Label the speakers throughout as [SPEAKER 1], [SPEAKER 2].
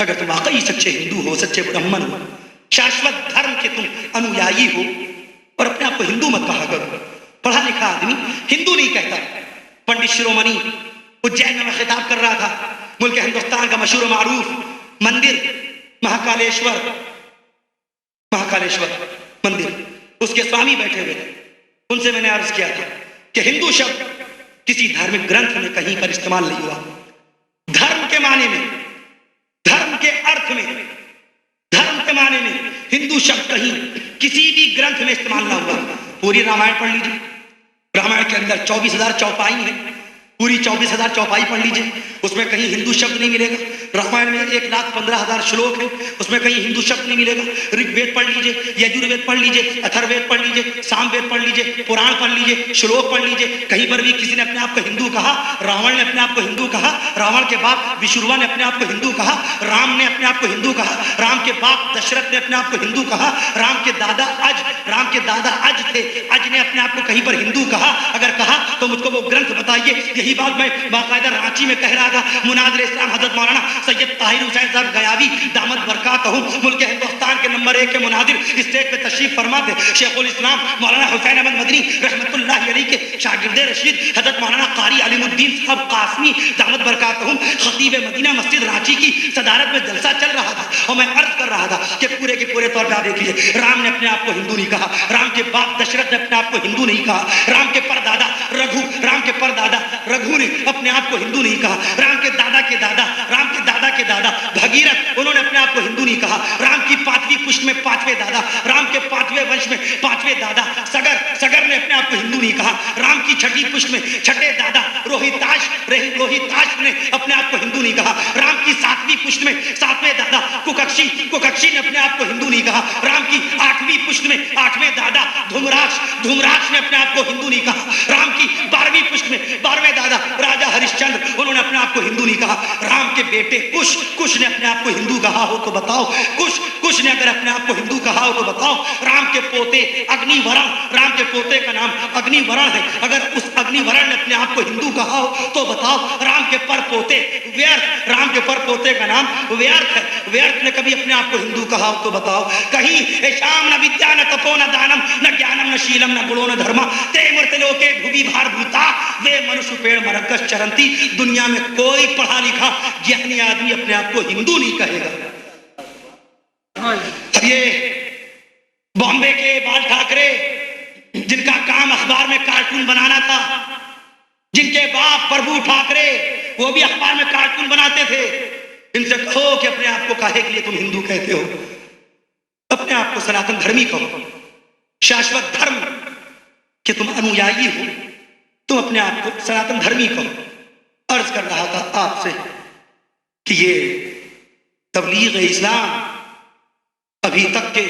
[SPEAKER 1] اگر تم واقعی سچے ہندو ہو، سچے برہمن ہو، شاشوت دھرم کے تم انویائی ہو، اور اپنے آپ کو ہندو مت کہا کرو. پڑھا لکھا آدمی ہندو نہیں کہتا. پنڈت شرومنی اجین میں خطاب کر رہا تھا. ملک ہندوستان کا مشہور و معروف مندر مہاکالیشور مندر، اس کے سوامی بیٹھے ہوئے تھے. ان سے میں نے عرض کیا تھا کہ ہندو شبد کسی دھارمک گرنتھ میں کہیں پر استعمال نہیں ہوا. دھرم کے معنی میں، دھرم کے ارتھ میں، دھرم کے معنی میں ہندو شبد کہیں کسی بھی گرنتھ میں استعمال نہ ہوا. پوری رامائن پڑھ لیجیے، رامائن کے اندر 24,000 چوپائی ہیں. پوری 24,000 چوپائی پڑھ لیجیے، اس میں کہیں ہندو شبد نہیں ملے گا. رامائن میں 1,15,000 شلوک ہیں، اس میں کہیں ہندو شبد نہیں ملے گا. رگ وید پڑھ لیجیے، یجوروید پڑھ لیجیے، اتھر وید پڑھ لیجیے، سام وید پڑھ لیجیے، پران پڑھ لیجیے، شلوک پڑھ لیجیے. کہیں پر بھی کسی نے اپنے آپ کو ہندو کہا. راون نے اپنے آپ کو ہندو کہا، راون کے باپ وشروا نے اپنے آپ کو ہندو کہا، رام نے اپنے آپ کو ہندو کہا، رام کے باپ دشرت نے اپنے آپ کو ہندو کہا، رام کے دادا اج تھے، اج نے اپنے آپ کو کہیں پر ہندو کہا. اگر کہا تو مجھ کو وہ گرنتھ بتائیے. یہی بات میں باقاعدہ رانچی میں کہہ رہا تھا. مناظر اسلام حضرت مولانا سید طاہر حسین صاحب گیاوی دامت برکاتہم، ملک ہندوستان کے نمبر 1 کے مناظر، اسٹیج پہ تشریف فرما تھے. شیخ الاسلام مولانا حسین احمد مدنی رحمت اللہ علیہ کے شاگرد رشید حضرت مولانا قاری علیم الدین صاحب قاسمی دامت برکاتہم، خطیب مدینہ مسجد رانچی کی صدارت میں جلسہ چل رہا تھا. اور میں عرض کر رہا تھا کہ پورے کے پورے طور پہ آپ دیکھ لیجیے، رام نے اپنے آپ کو ہندو نہیں کہا، رام کے باپ دشرت نے اپنے آپ کو ہندو نہیں کہا، رام کے پردادا رگھو نے اپنے آپ کو ہندو نہیں کہا، رام کے دادا کے دادا بھگیرت انہوں نے اپنے آپ کو ہندو نہیں کہا. رام کی 5ویں پشت میں 5ویں دادا، رام کے 5ویں ونش میں 5ویں دادا سگر نے اپنے آپ کو ہندو نہیں کہا. رام کی 6ٹھی پشت میں 6ٹھے دادا روہتاش نے اپنے آپ کو ہندو نہیں کہا. رام کی 7ویں پشت میں 7ویں دادا کوککشی نے اپنے آپ کو ہندو نہیں کہا. رام کی 8ویں پشت میں 8ویں دادا دھمراش نے اپنے آپ کو ہندو نہیں کہا. رام کی 12ویں پشت میں 12ویں دادا راجا ہریش چندر انہوں نے اپنے آپ کو ہندو نہیں کہا. رام کے بیٹے کش نے اپنے آپ کو ہندو کہا ہو تو بتاؤ. کش نے اگر اپنے آپ کو ہندو کہا ہو تو بتاؤ. رام کے پوتے اگنی ورن، رام کے پوتے کا نام اگنی ورن ہے، اگر اس اگنی ورن نے اپنے آپ کو ہندو کہا ہو تو بتاؤ. رام کے پر پوتے ویرتھ، رام کے پر پوتے کا نام ویرتھ ہے، ویرتھ نے کبھی اپنے آپ کو ہندو کہا ہو تو بتاؤ. کہیں شام نہ ودیا نہ تپو نہ دانم نہ جانم نہ شیلم نہ گڑو نہ دھرما تے مرت لوکے بھوی بھار بھوتا وے منش پیڑ مرکز چرنتی. دنیا میں کوئی پڑھا لکھا جہنی آدمی اپنے آپ کو ہندو نہیں کہے گا. اب یہ بامبے کے بال ٹھاکرے جن کا کام اخبار میں کارٹون بنانا تھا، جن کے باپ پربھو ٹھاکرے وہ بھی اخبار میں کارٹون بناتے تھے، ان سے کہو کہ اپنے آپ کو کاہے کے لیے تم ہندو کہتے ہو؟ اپنے آپ کو سناتن دھرمی کہو، شاشوت دھرم کہ تم انویائی ہو، تم اپنے آپ کو سناتن دھرمی کہو. عرض کر رہا تھا آپ سے کہ یہ تبلیغ اسلام ابھی تک کہ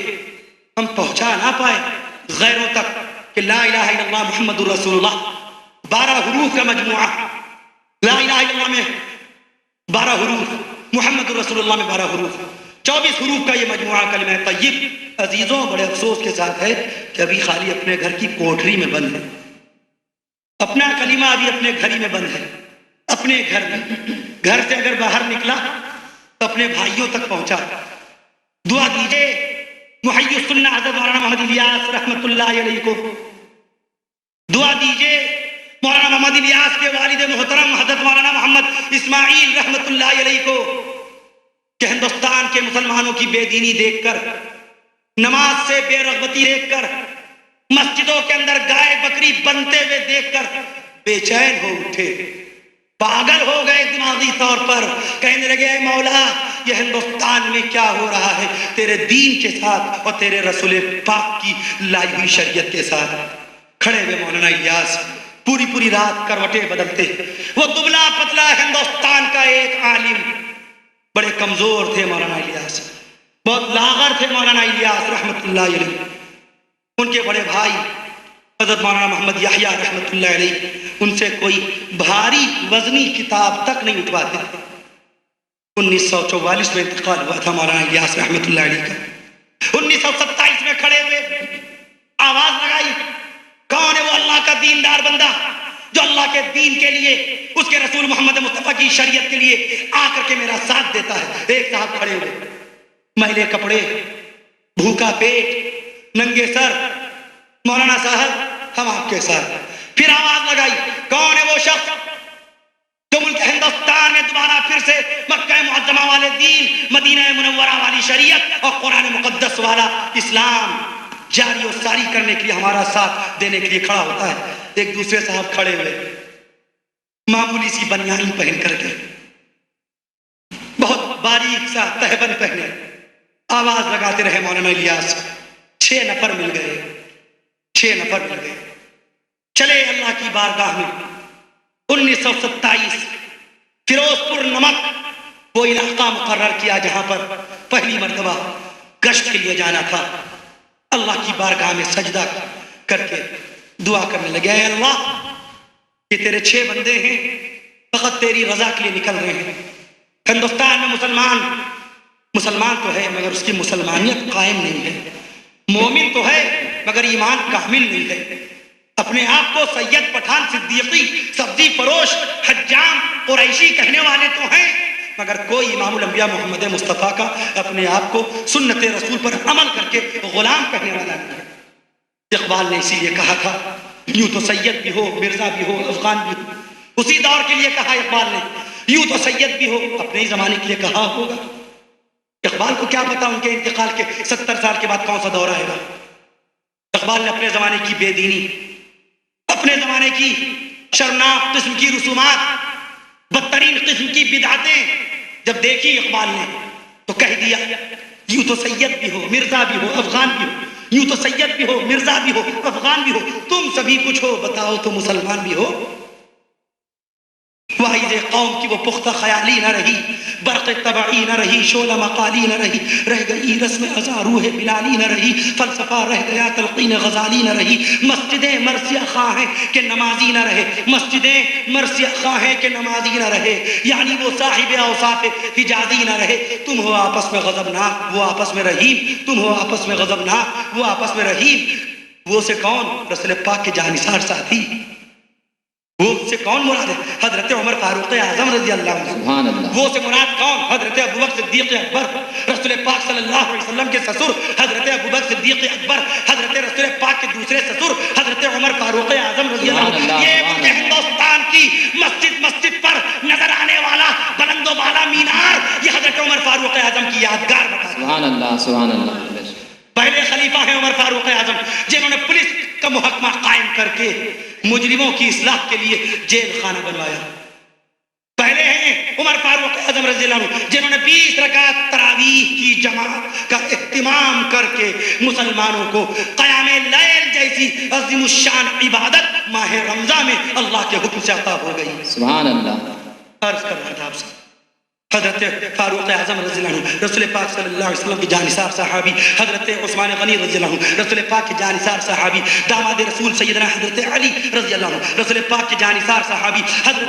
[SPEAKER 1] ہم پہنچا نہ پائے غیروں تک کہ لا الہ الا اللہ محمد الرسول اللہ 12 حروف کا مجموعہ، لا الہ الا اللہ میں 12 حروف، محمد الرسول اللہ میں 12 حروف، 24 حروف کا یہ مجموعہ کلمہ طیب. عزیزوں بڑے افسوس کے ساتھ ہے کہ ابھی خالی اپنے گھر کی کوٹری میں بند ہے، اپنا کلمہ ابھی اپنے گھر ہی میں بند ہے. اپنے گھر میں، گھر سے اگر باہر نکلا تو اپنے بھائیوں تک پہنچا. دعا دیجئے محی السنہ حضرت مولانا محمد الیاس رحمت اللہ علیہ کو، دعا دیجئے مولانا محمد الیاس کے والد محترم حضرت مولانا محمد اسماعیل رحمت اللہ علیہ کو کہ ہندوستان کے مسلمانوں کی بے دینی دیکھ کر، نماز سے بے رغبتی دیکھ کر، مسجدوں کے اندر گائے بکری بنتے ہوئے دیکھ کر بے چین ہو اٹھے، پاگل ہو گئے دماغی طور پر. کہنے لگے اے مولا یہ ہندوستان میں کیا ہو رہا ہے تیرے دین کے ساتھ اور تیرے رسول پاک کی لائی ہوئی شریعت کے ساتھ. کھڑے ہوئے مولانا الیاس پوری رات کروٹیں بدلتے. وہ دبلا پتلا ہندوستان کا ایک عالم، بڑے کمزور تھے مولانا الیاس، بہت لاغر تھے مولانا الیاس رحمت اللہ علیہ. ان کے بڑے بھائی حضرت مولانا محمد یحییٰ رحمت اللہ علیہ ان سے کوئی بھاری وزنی کتاب تک نہیں اٹھواتے. 1944 میں انتقال ہوا تھا مولانا الیاس رحمت اللہ علیہ کا. 1927 میں کھڑے ہوئے آواز لگائی، کون ہے وہ اللہ کا دیندار بندہ جو اللہ کے دین کے لیے، اس کے رسول محمد مصطفیٰ کی شریعت کے لیے آ کر کے میرا ساتھ دیتا ہے۔ ایک صاحب کھڑے ہوئے، میلے کپڑے، بھوکا پیٹ، ننگے سر، مولانا صاحب ہم آپ کے ساتھ۔ پھر آواز لگائی، کون ہے وہ شخص جو ملک ہندوستان میں دوبارہ پھر سے مکہ معظمہ والے دین، مدینہ منورہ والی شریعت اور قرآن مقدس والا اسلام جاری و ساری کرنے کے لیے ہمارا ساتھ دینے کے لیے کھڑا ہوتا ہے؟ ایک دوسرے صاحب کھڑے ہوئے، معمولی سی بنیان پہن کر کے، بہت باریک سا تہبند پہنے، آواز لگاتے رہے مولانا الیاس۔ 6 نفر مل گئے، 6 نفر مل گئے، چلے اللہ کی بارگاہ میں۔ 1927 فیروز پور نمک وہ علاقہ مقرر کیا جہاں پر پہلی مرتبہ گشت کے لیے جانا تھا۔ اللہ کی بارگاہ میں سجدہ کر کے دعا کرنے لگے، اے اللہ یہ تیرے 6 بندے ہیں، فقط تیری رضا کے لیے نکل رہے ہیں۔ ہندوستان میں مسلمان تو ہے مگر اس کی مسلمانیت قائم نہیں ہے، مومن تو ہے مگر ایمان کامل نہیں ہے، اپنے آپ کو سید پٹھان صدیقی سبزی فروش حجام قریشی کہنے والے تو ہیں مگر کوئی امام الانبیاء محمد مصطفیٰ کا اپنے آپ کو سنت رسول پر عمل کر کے غلام کہنے والا نہیں ہے۔ اقبال نے اسی لیے کہا تھا، یوں تو سید بھی ہو، مرزا بھی ہو، افغان بھی ہو، اسی دور کے لیے کہا اقبال نے، یوں تو سید بھی ہو، اپنے ہی زمانے کے لیے کہا ہوگا۔ اقبال کو کیا پتا ان کے انتقال کے 70 سال کے بعد کون سا دور آئے گا۔ اقبال نے اپنے زمانے کی بے دینی، اپنے زمانے کی شرمناک قسم کی رسومات، بدترین قسم کی بدعتیں جب دیکھی اقبال نے تو کہہ دیا، یوں تو سید بھی ہو، مرزا بھی ہو، افغان بھی ہو، یوں تو سید بھی ہو، مرزا بھی ہو، افغان بھی ہو، تم سبھی کچھ ہو، بتاؤ تو مسلمان بھی ہو۔ واحد قوم کی وہ پختہ خیالی نہ رہی، برق طبعی نہ رہی، شعلہ مقالی نہ رہی، رہ گئی رسم ازاں روح بلالی نہ رہی، فلسفہ رہ گیا تلقین غزالی نہ رہی، مسجدیں مرثیہ خواہ ہیں کہ نمازی نہ رہے، مسجدیں مرثیہ خواہ ہیں کہ نمازی نہ رہے، یعنی وہ صاحب اوصاف حجازی نہ رہے۔ تم ہو آپس میں غضبناک، وہ آپس میں رحیم، تم ہو آپس میں غضبناک، وہ آپس میں رحیم۔ وہ سے کون؟ رسول پاک کے جانثار ساتھی، وہ سے کون مراد ہے؟ حضرت عمر فاروق اعظم رضی اللہ عنہ۔ سبحان اللہ۔ وہ سے مراد کون؟ حضرت ابوبکر صدیق اکبر، رسول پاک صلی اللہ علیہ وسلم کے سسر حضرت ابوبکر صدیق اکبر، حضرت رسول پاک کے دوسرے سسر حضرت عمر فاروق اعظم رضی اللہ عنہ۔ یہ وہ کہ ہندوستان کی مسجد پر نظر آنے والا بلند و بالا مینار، یہ حضرت عمر فاروق اعظم کی یادگار بتا۔ سبحان اللہ، سبحان اللہ۔ پہلے خلیفہ ہیں عمر فاروق اعظم، جنہوں نے پولیس کا محکمہ قائم کر کے مجرموں کی اصلاح کے لیے جیل خانہ بنوایا۔ پہلے ہیں عمر فاروق اعظم رضی اللہ عنہ، جنہوں نے 20 رکعت تراویح کی جماعت کا اہتمام کر کے مسلمانوں کو قیام لیل جیسی عظیم الشان عبادت ماہ رمضان میں اللہ کے حکم سے عطا ہو گئی۔ سبحان اللہ۔ عرض کر رہا تھا آپ سے، حضرت فاروق اعظم رضی اللہ عنہ رسول پاک صلی اللہ علیہ وسلم کی جانثار صحابی، حضرت عثمان غنی رضی اللہ عنہ رسول پاک کی جانثار صحابی، داماد رسول سیدنا حضرت علی رضی اللہ عنہ رسول پاک کی جانثار صحابی، حضرت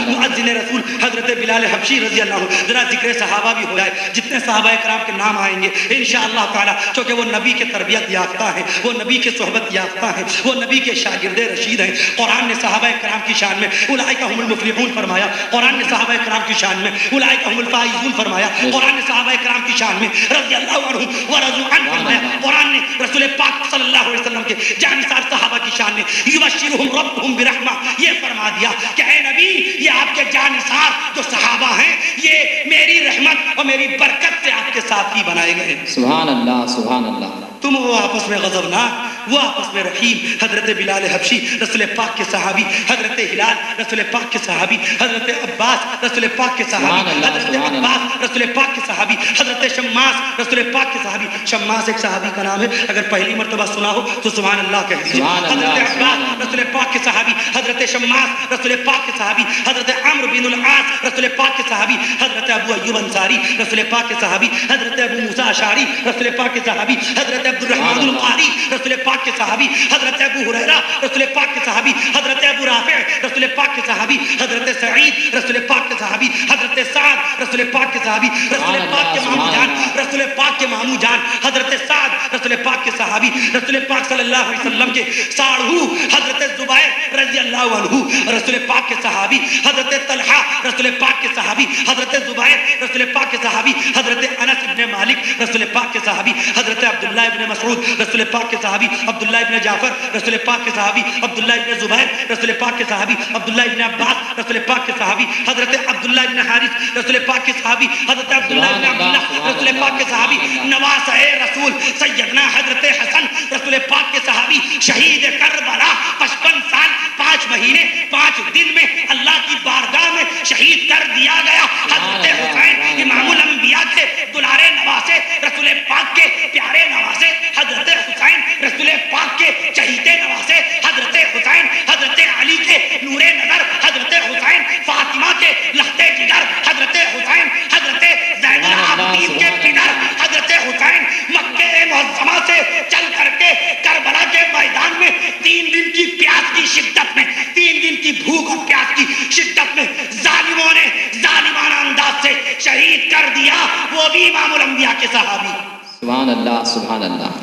[SPEAKER 1] مؤذن رسول حضرت بلال حبشی رضی اللہ عنہ۔ ذرا ذکر صحابہ بھی ہو جائے، جتنے صحابہ کرام کے نام آئیں گے انشاءاللہ تعالی، چونکہ وہ نبی کے تربیت یافتہ ہیں، وہ نبی کے صحبت یافتہ ہیں، وہ نبی کے شاگرد رشید ہیں۔ قرآن نے صحابہ کرام کی شان میں اولئک هم المفلحون فرمایا، قرآن نے صحابہ کرام کی شان میں اولئک هم الفائزون فرمایا، قرآن نے صحابہ کرام کی شان میں رضی اللہ عنہم ورضوا عنہ فرمایا، قرآن نے رسول پاک صلی اللہ علیہ وسلم کے جانثار صحابہ کی شان میں یبشرہم ربہم برحمہ یہ فرما دیا کہ اے نبی یہ آپ کے جانثار جو صحابہ ہیں یہ میری رحمت اور میری برکت سے آپ کے ساتھی بنائے گئے۔ سبحان اللہ، سبحان اللہ۔ تم وہ آپس میں غضبناک، وہ آپس میں رحیم، حضرت بلال حبشی رسول پاک کے صحابی، حضرت ہلال رسول پاک کے صحابی، حضرت عباس رسول پاک کے صحابی، حضرت عباس رسول پاک کے صحابی، حضرت شماس رسول پاک کے صحابی۔ شماس ایک صحابی کا نام ہے، اگر پہلی مرتبہ سنا ہو تو سبحان اللہ کہہ دیجیے۔ حضرت عباس رسول پاک کے صحابی، حضرت شماس رسول پاک کے صحابی، حضرت عمرو بن العاص رسول پاک کے صحابی، حضرت ابو ایوب انصاری رسول پاک کے صحابی، حضرت ابو موسیٰ اشعری رسول پاک کے صحابی، حضرت عبد الرحمن القاری رسول پاک کے صحابی، حضرت ابو ہریرہ رسول پاک کے صحابی، حضرت ابو رافع رسول پاک کے صحابی، حضرت سعید رسول پاک کے صحابی، حضرت سعد رسول پاک کے صحابی، رسول پاک کے مامو جان رسول پاک کے مامو جان حضرت سعد رسول پاک کے صحابی، رسول پاک صلی اللہ علیہ وسلم کے ساڑھو حضرت زبیر رضی اللہ عنہ رسول پاک کے صحابی، حضرت طلحہ رسول پاک کے صحابی، حضرت زبیر رسول پاک کے صحابی، حضرت انس ابن مالک رسول پاک کے صحابی، حضرت عبداللہ ابن مسعود رسول پاک کے صحابی، عبداللہ ابن جعفر رسول پاک کے صحابی، عبداللہ ابن زبیر رسول پاک کے صحابی، عبداللہ ابن عباس رسول پاک کے صحابی، حضرت عبداللہ ابن حارث رسول پاک کے صحابی، حضرت عبداللہ ابن عبداللہ رسول پاک کے صحابی، نواسہ رسول سیدنا حضرت حسن رسول پاک کے صحابی، شہید کربلا 55 سال 5 مہینے 5 دن میں اللہ کی بارگاہ میں شہید کر دیا گیا، حضرت حسین امام الانبیاء کے دلارے نواسے رسول پاک کے پیارے نواسے، حضرت حسین رسول پاک کے چہیتے نواسے، حضرت حسین حضرت علی کے نور نظر، حضرت حسین فاطمہ کے لخت جگر، حضرت حسین حضرت زین العابدین کے پدر، حضرت حسین مکہ معظمہ سے چل کر کے کربلا کے میدان میں 3 دن کی پیاس کی شدت میں، 3 دن کی بھوک اور پیاس کی شدت میں ظالموں نے ظالمانہ انداز سے شہید کر دیا، وہ بھی امام الانبیاء کے صحابی۔
[SPEAKER 2] سبحان اللہ سبحان اللہ۔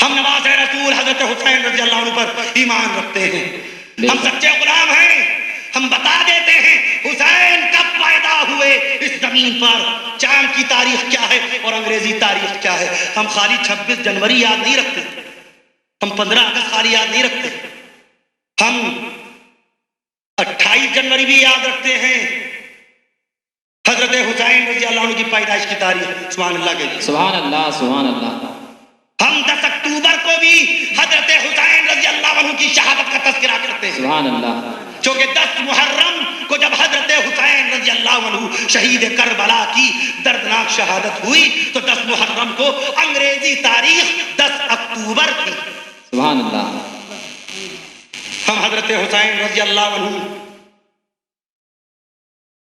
[SPEAKER 1] ہم نواز رسول حضرت حسین رضی اللہ عنہ پر ایمان رکھتے ہیں، ہم سچے غلام ہیں، ہم بتا دیتے ہیں حسین کب پیدا ہوئے اس زمین پر، چاند کی تاریخ کیا ہے اور انگریزی تاریخ کیا ہے۔ ہم خالی 26 جنوری یاد نہیں رکھتے، ہم 15 اگست خالی یاد نہیں رکھتے، ہم 28 جنوری بھی یاد رکھتے ہیں، حضرت حسین رضی اللہ عنہ کی پیدائش کی تاریخ، سبحان اللہ کے
[SPEAKER 2] سبحان اللہ سبحان اللہ۔
[SPEAKER 1] ہم 10 اکتوبر کو بھی حضرت حسین رضی اللہ عنہ کی شہادت کا تذکرہ کرتے ہیں،
[SPEAKER 2] سبحان اللہ۔
[SPEAKER 1] چونکہ 10 محرم کو جب حضرت حسین رضی اللہ عنہ شہید کربلا کی دردناک شہادت ہوئی تو 10 محرم کو انگریزی تاریخ 10 اکتوبر تھی۔
[SPEAKER 2] سبحان اللہ۔
[SPEAKER 1] ہم حضرت حسین رضی اللہ عنہ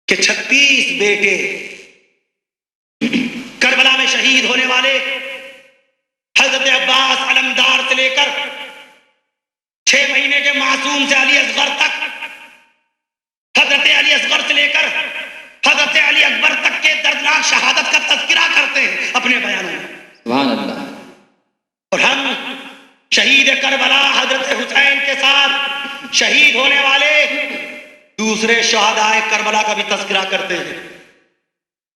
[SPEAKER 1] کہ 36 بیٹے کربلا میں شہید ہونے والے، حضرت عباس علمدار سے لے کر 6 مہینے کے معصوم سے علی اصغر تک، حضرت علی اصغر سے لے کر حضرت علی اکبر تک کے دردناک شہادت کا تذکرہ کرتے ہیں اپنے بیانوں میں،
[SPEAKER 2] سبحان اللہ۔
[SPEAKER 1] اور ہم شہید کربلا حضرت حسین کے ساتھ شہید ہونے والے دوسرے شہدائے کربلا کا بھی تذکرہ کرتے ہیں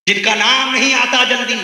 [SPEAKER 1] جن کا نام نہیں آتا جلدی۔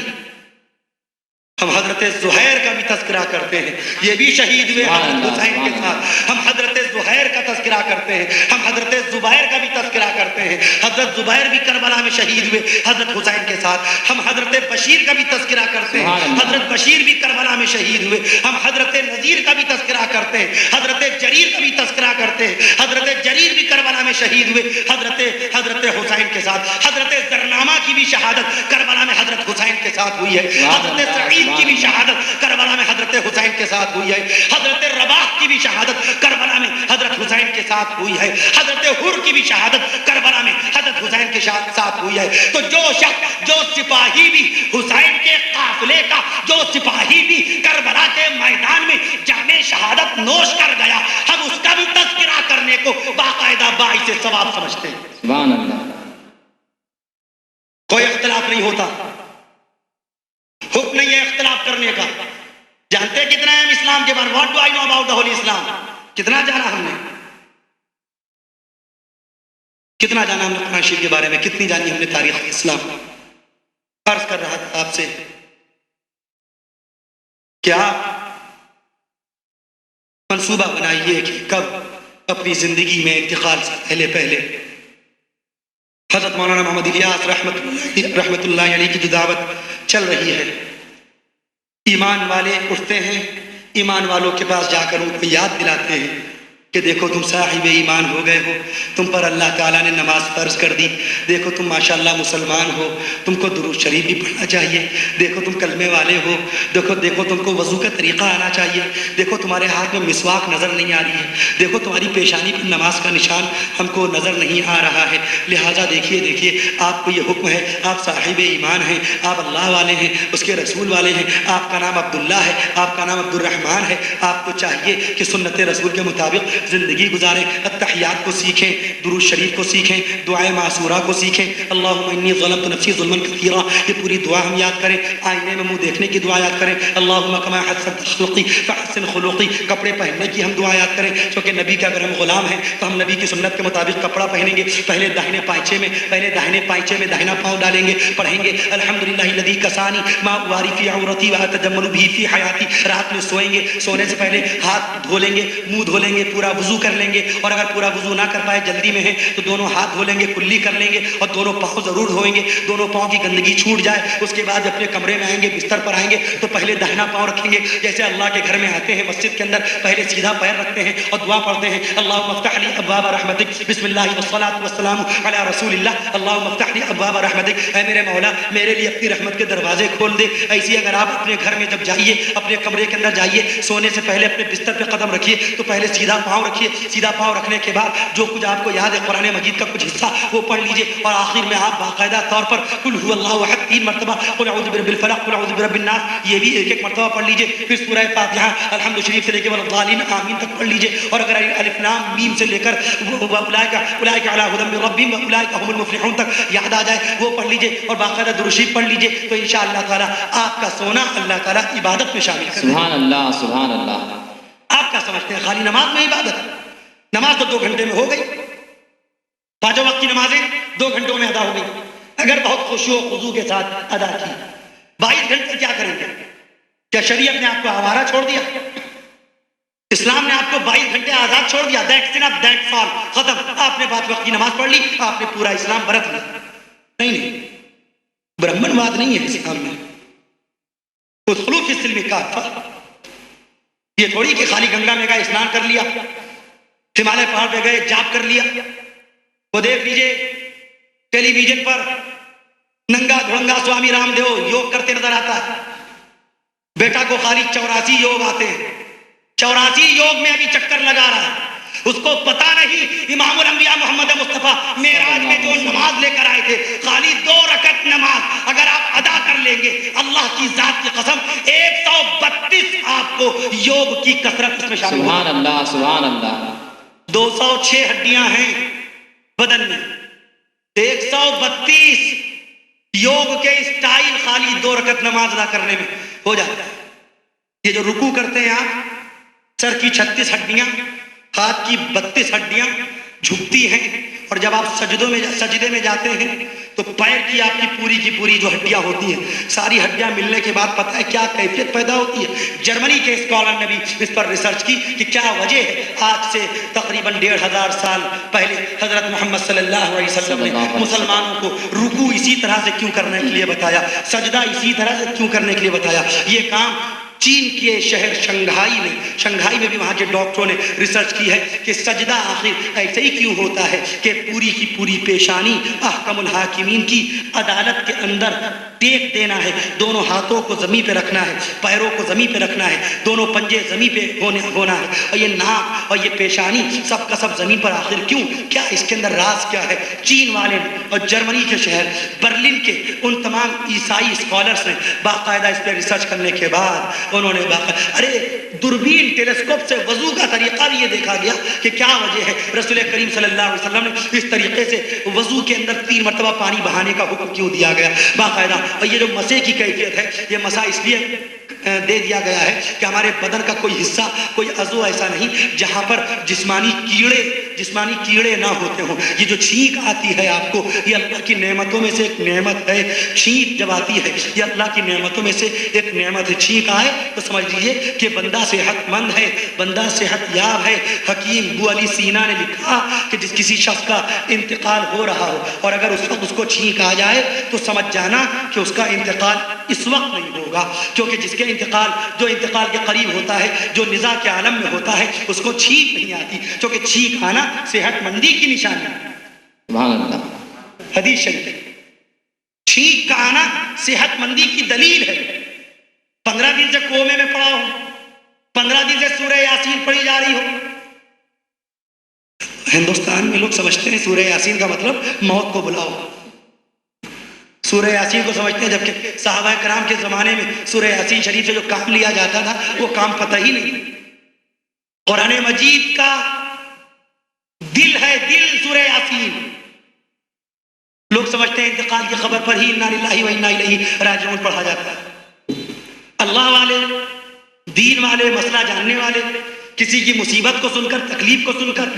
[SPEAKER 1] ہم حضرت زہیر کا بھی تذکرہ کرتے ہیں، یہ بھی شہید ہوئے حضرت حسین کے ساتھ۔ ہم حضرت زہیر کا تذکرہ کرتے ہیں، ہم حضرت زبیر کا بھی تذکرہ کرتے ہیں، حضرت زبیر بھی کربلا میں شہید ہوئے حضرت حسین کے ساتھ۔ ہم حضرت بشیر کا بھی تذکرہ کرتے ہیں، حضرت بشیر بھی کربلا میں شہید ہوئے۔ ہم حضرت نذیر کا بھی تذکرہ کرتے ہیں، حضرت جریر کا بھی تذکرہ کرتے ہیں، حضرت جریر بھی کربلا میں شہید ہوئے حضرت حسین کے ساتھ۔ حضرت زرنامہ کی بھی شہادت کربلا میں حضرت حسین کے ساتھ ہوئی ہے، حضرت سعید کی بھی شہادت کربلا میں حضرت حسین کے ساتھ ہوئی ہے، حضرت رباح کی بھی شہادت کربلا میں حضرت حسین کے ساتھ ہوئی ہے، حضرت حر کی بھی شہادت کربلا میں حضرت حسین کے ساتھ ہوئی ہے۔ تو جو شخص، جو سپاہی بھی حسین کے قافلے کا، جو سپاہی بھی کربلا کے میدان میں جام شہادت نوش کر گیا، ہم اس کا بھی تذکرہ کرنے کو باقاعدہ باعث ثواب سمجھتے ہیں۔
[SPEAKER 2] سبحان اللہ۔
[SPEAKER 1] کوئی اختلاف نہیں ہوتا، حکم نہیں ہے اختلاف کرنے کا۔ جانتے کتنا ہے ہم اسلام کے بارے میں؟ What do I know about the holy Islam? کتنا جانا ہم نے، کتنا جانا ہم نے قرآن شریف کے بارے میں، کتنی جانی ہم نے تاریخ اسلام۔ عرض کر رہا تھا آپ سے کیا منصوبہ بنائیے کہ کب اپنی زندگی میں انتقال سے پہلے حضرت مولانا محمد الیاس رحمت اللہ علیہ کی جو دعوت چل رہی ہے، ایمان والے اٹھتے ہیں، ایمان والوں کے پاس جا کر ان کو یاد دلاتے ہیں کہ دیکھو تم صاحب ایمان ہو گئے ہو، تم پر اللہ تعالیٰ نے نماز فرض کر دی، دیکھو تم ماشاءاللہ مسلمان ہو، تم کو درود شریف بھی پڑھنا چاہیے، دیکھو تم کلمے والے ہو، دیکھو تم کو وضو کا طریقہ آنا چاہیے، دیکھو تمہارے ہاتھ میں مسواک نظر نہیں آ رہی ہے، دیکھو تمہاری پیشانی پر نماز کا نشان ہم کو نظر نہیں آ رہا ہے، لہٰذا دیکھیے آپ کو یہ حکم ہے، آپ صاحب ایمان ہیں، آپ اللہ والے ہیں، اس کے رسول والے ہیں، آپ کا نام عبداللہ ہے، آپ کا نام عبد الرحمن ہے، آپ کو چاہیے کہ سنت رسول کے مطابق زندگی گزاریں، التحیات کو سیکھیں، درود شریف کو سیکھیں، دعائے معصورہ کو سیکھیں، اللہم انی ظلمت نفسی ظلما کثیرا، یہ پوری دعا ہم یاد کریں، آئینے میں منہ دیکھنے کی دعا یاد کریں، اللہم کما حسنت خلقی فحسن خلقی، کپڑے پہننے کی ہم دعا یاد کریں، کیونکہ نبی کا اگر ہم غلام ہیں تو ہم نبی کی سنت کے مطابق کپڑا پہنیں گے، پہلے داہنے پائچے میں داہنا پاؤں ڈالیں گے، پڑھیں گے الحمدللہ الذی کسانی ما اواری فی عورتی واتجمل بھی فی حیاتی، رات میں سوئیں گے، سونے سے پہلے ہاتھ دھو لیں گے، منہ دھو لیں گے، پورا وضو کر لیں گے، اور اگر پورا وضو نہ کر پائے جلدی میں ہے تو دونوں ہاتھ دھو لیں گے، کلی کر لیں گے، اور دونوں پاؤں ضرور دھوئیں گے، دونوں پاؤں کی گندگی چھوٹ جائے، اس کے بعد اپنے کمرے میں آئیں گے، بستر پر آئیں گے تو پہلے داہنا پاؤں رکھیں گے، جیسے اللہ کے گھر میں آتے ہیں مسجد کے اندر پہلے سیدھا پیر رکھتے ہیں اور دعا پڑھتے ہیں، اللہم افتح لی ابواب رحمتک، بسم اللہ والصلاۃ والسلام علی رسول اللہ، اللہم افتح لی ابواب رحمتک، اے میرے مولا میرے لیے اپنی رحمت کے دروازے کھول دے۔ ایسی اگر آپ اپنے گھر میں جب جائیے، اپنے کمرے کے اندر جائیے، سونے سے پہلے اپنے بستر پہ قدم رکھیے تو پہلے سیدھا پاؤں رکھیے، سیدھا پاؤں رکھنے کے بعد جو کچھ آپ کو یاد ہے قرآن مجید کا کچھ حصہ وہ پڑھ لیجئے، اور آخر میں آپ باقاعدہ طور پر قل هو اللہ احد 3 مرتبہ، قل اعوذ برب الفلق، قل اعوذ برب الناس، یہ بھی ایک مرتبہ پڑھ لیجئے، پھر سورہ فاتحہ الحمد شریف سے لے کے والضالین آمین تک پڑھ لیجئے، اور اگر الف لام میم سے لے کر اولئک علی ھدی من ربہم واولئک هم المفلحون تک یاد آ جائے وہ پڑھ لیجئے، اور باقاعدہ درود شریف پڑھ لیجئے، تو انشاءاللہ تعالی آپ کا سونا اللہ تعالی عبادت میں شامل کر دے۔
[SPEAKER 2] سبحان اللہ سبحان اللہ۔
[SPEAKER 1] آپ کیا سمجھتے ہیں خالی نماز میں عبادت؟ نماز تو 2 گھنٹے میں ہو گئی، 5 وقت کی نمازیں 2 گھنٹوں میں ادا ہو گئی، اگر بہت خشوع و خضوع کے ساتھ ادا کی، 22 گھنٹے کیا کریں گے؟ کیا شریعت نے آپ کو آوارہ چھوڑ دیا؟ اسلام نے آپ کو 22 گھنٹے آزاد چھوڑ دیا؟ دیٹس انف، دیٹس آل، ختم، آپ نے 5 وقت کی نماز پڑھ لی، آپ نے پورا اسلام برت لیا؟ نہیں، برہمن واد نہیں ہے اسلام میں، ادخلوا فی السلم کافہ، یہ تھوڑی کہ خالی گنگا میں گئے اسنان کر لیا، ہمالیہ پہاڑ پہ گئے جاپ کر لیا۔ وہ دیکھ لیجئے ٹیلی ویژن پر ننگا دھڑنگا سوامی رام دیو یوگ کرتے نظر آتا ہے، بیٹا کو خالی 84 یوگ آتے ہیں، 84 یوگ میں ابھی چکر لگا رہا ہے، اس کو پتا نہیں امام الانبیاء محمد مصطفیٰ معراج میں جو نماز لے کر آئے تھے، خالی 2 رکعت نماز اگر آپ ادا کر لیں گے، اللہ کی ذات کی قسم 132 آپ کو یوگ کی کثرت اس میں شامل ہوگی۔
[SPEAKER 2] سبحان اللہ سبحان اللہ۔
[SPEAKER 1] 206 ہڈیاں ہیں بدن میں، 132 یوگ کے اسٹائل خالی 2 رکعت نماز ادا کرنے میں ہو جاتا ہے۔ یہ جو رکوع کرتے ہیں آپ، سر کی 36 ہڈیاں، ہاتھ کی 32 ہڈیاں جھکتی ہیں، اور جب آپ سجدے میں جاتے ہیں تو پیر کی آپ کی پوری جو ہڈیاں ہوتی ہیں، ساری ہڈیاں ملنے کے بعد پتہ ہے کیا کیفیت پیدا ہوتی ہے؟ جرمنی کے اسکالر نے بھی اس پر ریسرچ کی کہ کیا وجہ ہے آج سے تقریباً 1500 سال پہلے حضرت محمد صلی اللہ علیہ وسلم نے مسلمانوں کو رکوع اسی طرح سے کیوں کرنے کے لیے بتایا، سجدہ اسی طرح سے کیوں کرنے کے لیے بتایا۔ یہ کام چین کے شہر شنگھائی میں بھی وہاں کے ڈاکٹروں نے ریسرچ کی ہے کہ سجدہ آخر ایسے ہی کیوں ہوتا ہے کہ پوری کی پوری پیشانی احکم الحاکمین کی عدالت کے اندر ٹیک دینا ہے، دونوں ہاتھوں کو زمین پہ رکھنا ہے، پیروں کو زمین پہ رکھنا ہے، دونوں پنجے زمین پہ ہونا ہے، اور یہ ناک اور یہ پیشانی سب کا سب زمین پر آخر کیوں؟ کیا اس کے اندر راز کیا ہے؟ چین والے اور جرمنی کے شہر برلن کے ان تمام عیسائی اسکالرس نے باقاعدہ اس پہ ریسرچ کرنے کے بعد انہوں نے دوربین ٹیلیسکوپ سے وضو کا طریقہ بھی یہ دیکھا گیا کہ کیا وجہ ہے۔ رسول کریم صلی اللہ علیہ وسلم نے اس طریقے سے وضو کے اندر 3 مرتبہ پانی بہانے کا حکم کیوں دیا گیا باقاعدہ؟ اور یہ جو مسح کی کیفیت ہے، یہ مسح اس لیے دے دیا گیا ہے کہ ہمارے بدن کا کوئی حصہ، کوئی عضو ایسا نہیں جہاں پر جسمانی کیڑے نہ ہوتے ہوں۔ یہ جو چھینک آتی ہے آپ کو، یہ اللہ کی نعمتوں میں سے ایک نعمت ہے۔ چھینک جب آتی ہے یہ اللہ کی نعمتوں میں سے ایک نعمت ہے۔ چھینک آئے تو سمجھ لیجیے کہ بندہ صحت مند ہے، بندہ صحت یاب ہے۔ حکیم ابو علی سینا نے لکھا کہ جس کسی شخص کا انتقال ہو رہا ہو اور اگر اس وقت اس کو چھینک آ جائے تو سمجھ جانا کہ اس کا انتقال اس وقت نہیں ہوگا، کیونکہ جس کے جو انتقال کے قریب ہوتا ہے، جو نزاع کے عالم میں ہوتا ہے، اس کو چھینک نہیں آتی، کیونکہ چھینک آنا صحت مندی کی نشانی ہے۔
[SPEAKER 2] سبحان اللہ۔
[SPEAKER 1] حدیث شریف، چھینک کا آنا صحت مندی کی دلیل ہے۔ 15 دن سے کومے میں پڑا ہوں، 15 دن سے سورہ یاسین پڑھی جا رہی ہو۔ ہندوستان میں لوگ سمجھتے ہیں سورہ یاسین کا مطلب موت کو بلاؤ، سورہ یاسین کو سمجھتے ہیں، جبکہ صحابہ کرام کے زمانے میں سورہ یاسین شریف سے جو کام لیا جاتا تھا وہ کام پتہ ہی نہیں۔ قرآن مجید کا دل ہے، دل سورہ یاسین۔ لوگ سمجھتے ہیں انتقال کی خبر پر ہی انا للہ و انا الیہ راجعون پڑھا جاتا ہے۔ اللہ والے، دین والے، مسئلہ جاننے والے کسی کی مصیبت کو سن کر، تکلیف کو سن کر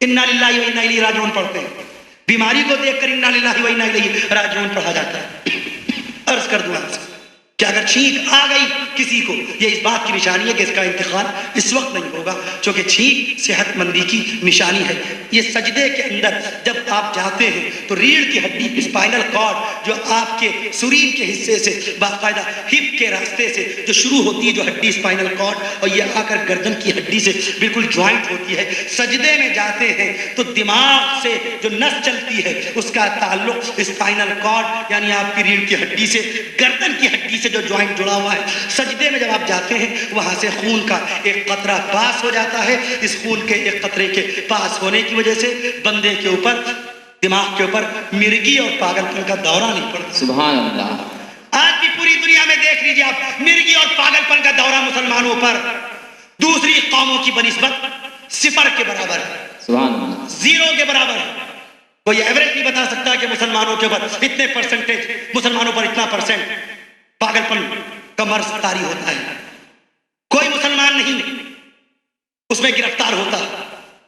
[SPEAKER 1] انا للہ و انا الیہ راجعون پڑھتے ہیں، بیماری کو دیکھ کر انا للہ و انا الیہ راجعون پڑھا جاتا ہے۔ عرض کر دوں آپ سے کہ اگر چھینک آ گئی کسی کو، یہ اس بات کی نشانی ہے کہ اس کا انتقال اس وقت نہیں ہوگا، چونکہ چھینک صحت مندی کی نشانی ہے۔ یہ سجدے کے اندر جب آپ جاتے ہیں تو ریڑھ کی ہڈی، اسپائنل کارڈ، جو آپ کے سرین کے حصے سے باقاعدہ ہپ کے راستے سے جو شروع ہوتی ہے جو ہڈی اسپائنل کارڈ، اور یہ آ کر گردن کی ہڈی سے بالکل جوائنٹ ہوتی ہے، سجدے میں جاتے ہیں تو دماغ سے جو نس چلتی ہے اس کا تعلق اسپائنل کارڈ یعنی آپ کی ریڑھ کی ہڈی سے گردن کی ہڈی سے جو جوائنٹ جڑا ہوا ہے۔ سجدے میں جب آپ جاتے ہیں وہاں سے خون کا ایک قطرہ پاس ہو جاتا ہے، اس خون کے ایک قطرے کے پاس ہونے کی وجہ سے بندے کے اوپر، دماغ کے اوپر مرگی اور پاگل پن کا دورہ نہیں پڑتا۔
[SPEAKER 2] سبحان اللہ۔
[SPEAKER 1] آج بھی پوری دنیا میں دیکھ لیجیے آپ، مرگی اور پاگل پن کا دورہ مسلمانوں پر دوسری قوموں کی بنسبت 0 کے برابر ہے،
[SPEAKER 2] سبحان اللہ۔
[SPEAKER 1] 0 کے برابر ہے۔ کوئی ایوریج نہیں بتا سکتا کہ مسلمانوں کے اوپر اتنے پرسنٹیج، مسلمانوں پر اتنا پرسنٹ پاگل پن کا مرض طاری ہوتا ہے۔ کوئی مسلمان نہیں اس میں گرفتار ہوتا،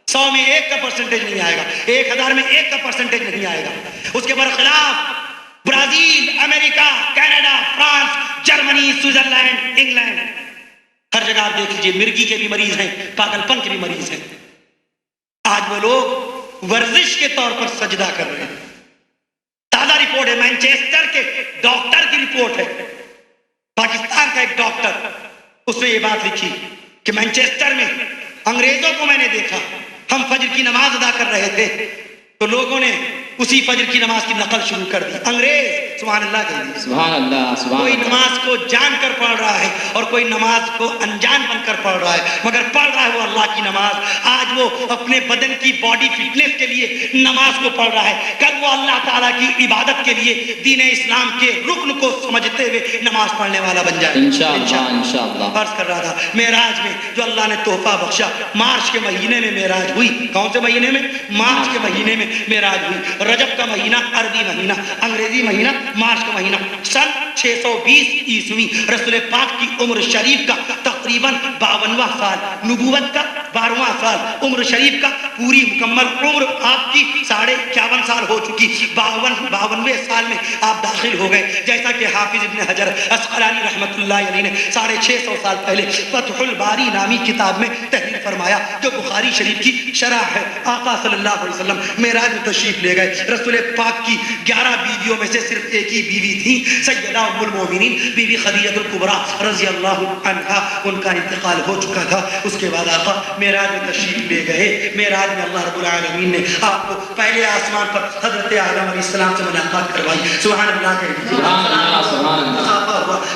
[SPEAKER 1] 100 میں 1 کا پرسنٹیج نہیں آئے گا، 1000 میں 1 کا پرسنٹیج نہیں آئے گا۔ اس کے برخلاف برازیل، امریکہ، کینیڈا، فرانس، جرمنی، سوئٹزرلینڈ، انگلینڈ، ہر جگہ آپ دیکھ لیجیے مرگی کے بھی مریض ہیں، پاگل پن کے بھی مریض ہیں۔ آج وہ لوگ ورزش کے طور پر سجدہ کر رہے ہیں۔ تازہ رپورٹ ہے، مانچسٹر کے ڈاکٹر کی رپورٹ ہے، پاکستان کا ایک ڈاکٹر، اس نے یہ بات لکھی کہ مانچسٹر میں انگریزوں کو میں نے دیکھا، ہم فجر کی نماز ادا کر رہے تھے تو لوگوں نے اسی فجر کی نماز کی نقل شروع کر دی۔ انگریز، سبحان اللہ کہیے،
[SPEAKER 2] سبحان اللہ، سبحان
[SPEAKER 1] کوئی
[SPEAKER 2] اللہ۔
[SPEAKER 1] نماز کو جان کر پڑھ رہا ہے اور کوئی نماز کو انجان بن کر پڑھ رہا ہے، مگر پڑھ رہا ہے وہ اللہ کی نماز۔ آج وہ اپنے بدن کی باڈی فٹنس کے لیے نماز کو پڑھ رہا ہے، کل وہ اللہ تعالیٰ کی عبادت کے لیے دین اسلام کے رکن کو سمجھتے ہوئے نماز پڑھنے والا بن جائے
[SPEAKER 2] انشاءاللہ، انشاءاللہ۔
[SPEAKER 1] عرض کر رہا تھا معراج میں جو اللہ نے تحفہ بخشا، مارچ کے مہینے میں معراج ہوئی۔ کون سے مہینے میں؟ مارچ کے مہینے میں معراج ہوئی۔ رجب کا مہینہ عربی مہینہ، انگریزی مہینہ مارچ کا مہینہ، سن 620 عیسوی، رسول پاک کی عمر شریف کا تقریباً 52واں سال، نبوت کا 12واں سال، عمر شریف کا پوری مکمل عمر آپ کی 51.5 سال ہو چکی، 52ویں سال میں آپ داخل ہو گئے۔ جیسا کہ حافظ ابن حجر اسقلانی رحمۃ اللہ علیہ نے 650 سال پہلے فتح الباری نامی کتاب میں تحریر فرمایا، جو بخاری شریف کی شرح ہے۔ آقا صلی اللہ علیہ وسلم معراج میں تشریف لے گئے۔ رسول پاک کی 11 بیویوں میں سے صرف ایک ہی بیوی تھی، سیدہ ام المومنین بی بی خدیجہ الکبریٰ رضی اللہ عنہا، ان کا انتقال ہو چکا تھا۔ اس کے بعد آقا معراج میں تشریف لے گئے۔ معراج میں اللہ رب العالمین نے آپ کو پہلے آسمان پر حضرت آدم علیہ السلام سے ملاقات کروائی۔ سبحان اللہ کہیے،
[SPEAKER 2] سبحان اللہ، سبحان اللہ۔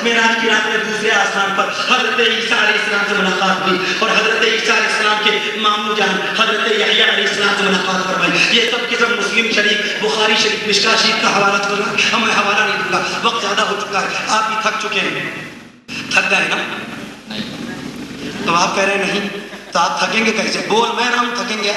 [SPEAKER 1] معراج کی رات میں دوسرے آسمان پر حضرت عیسیٰ علیہ السلام سے ملاقات ہوئی اور حضرت عیسیٰ علیہ السلام کے ماموں جان حضرت یحییٰ علیہ السلام سے ملاقات فرمائی۔ یہ سب کے سب مسلم شریف، بخاری شریف، مشکاہ شریف کا حوالہ کروں گا، ہمیں حوالہ نہیں دوں گا، وقت زیادہ ہو چکا ہے، آپ بھی تھک چکے ہیں۔ تھک گئے نا؟ تو آپ کہہ رہے نہیں تو آپ تھکیں گے کیسے؟ بول میں رہا ہوں، تھکیں گے؟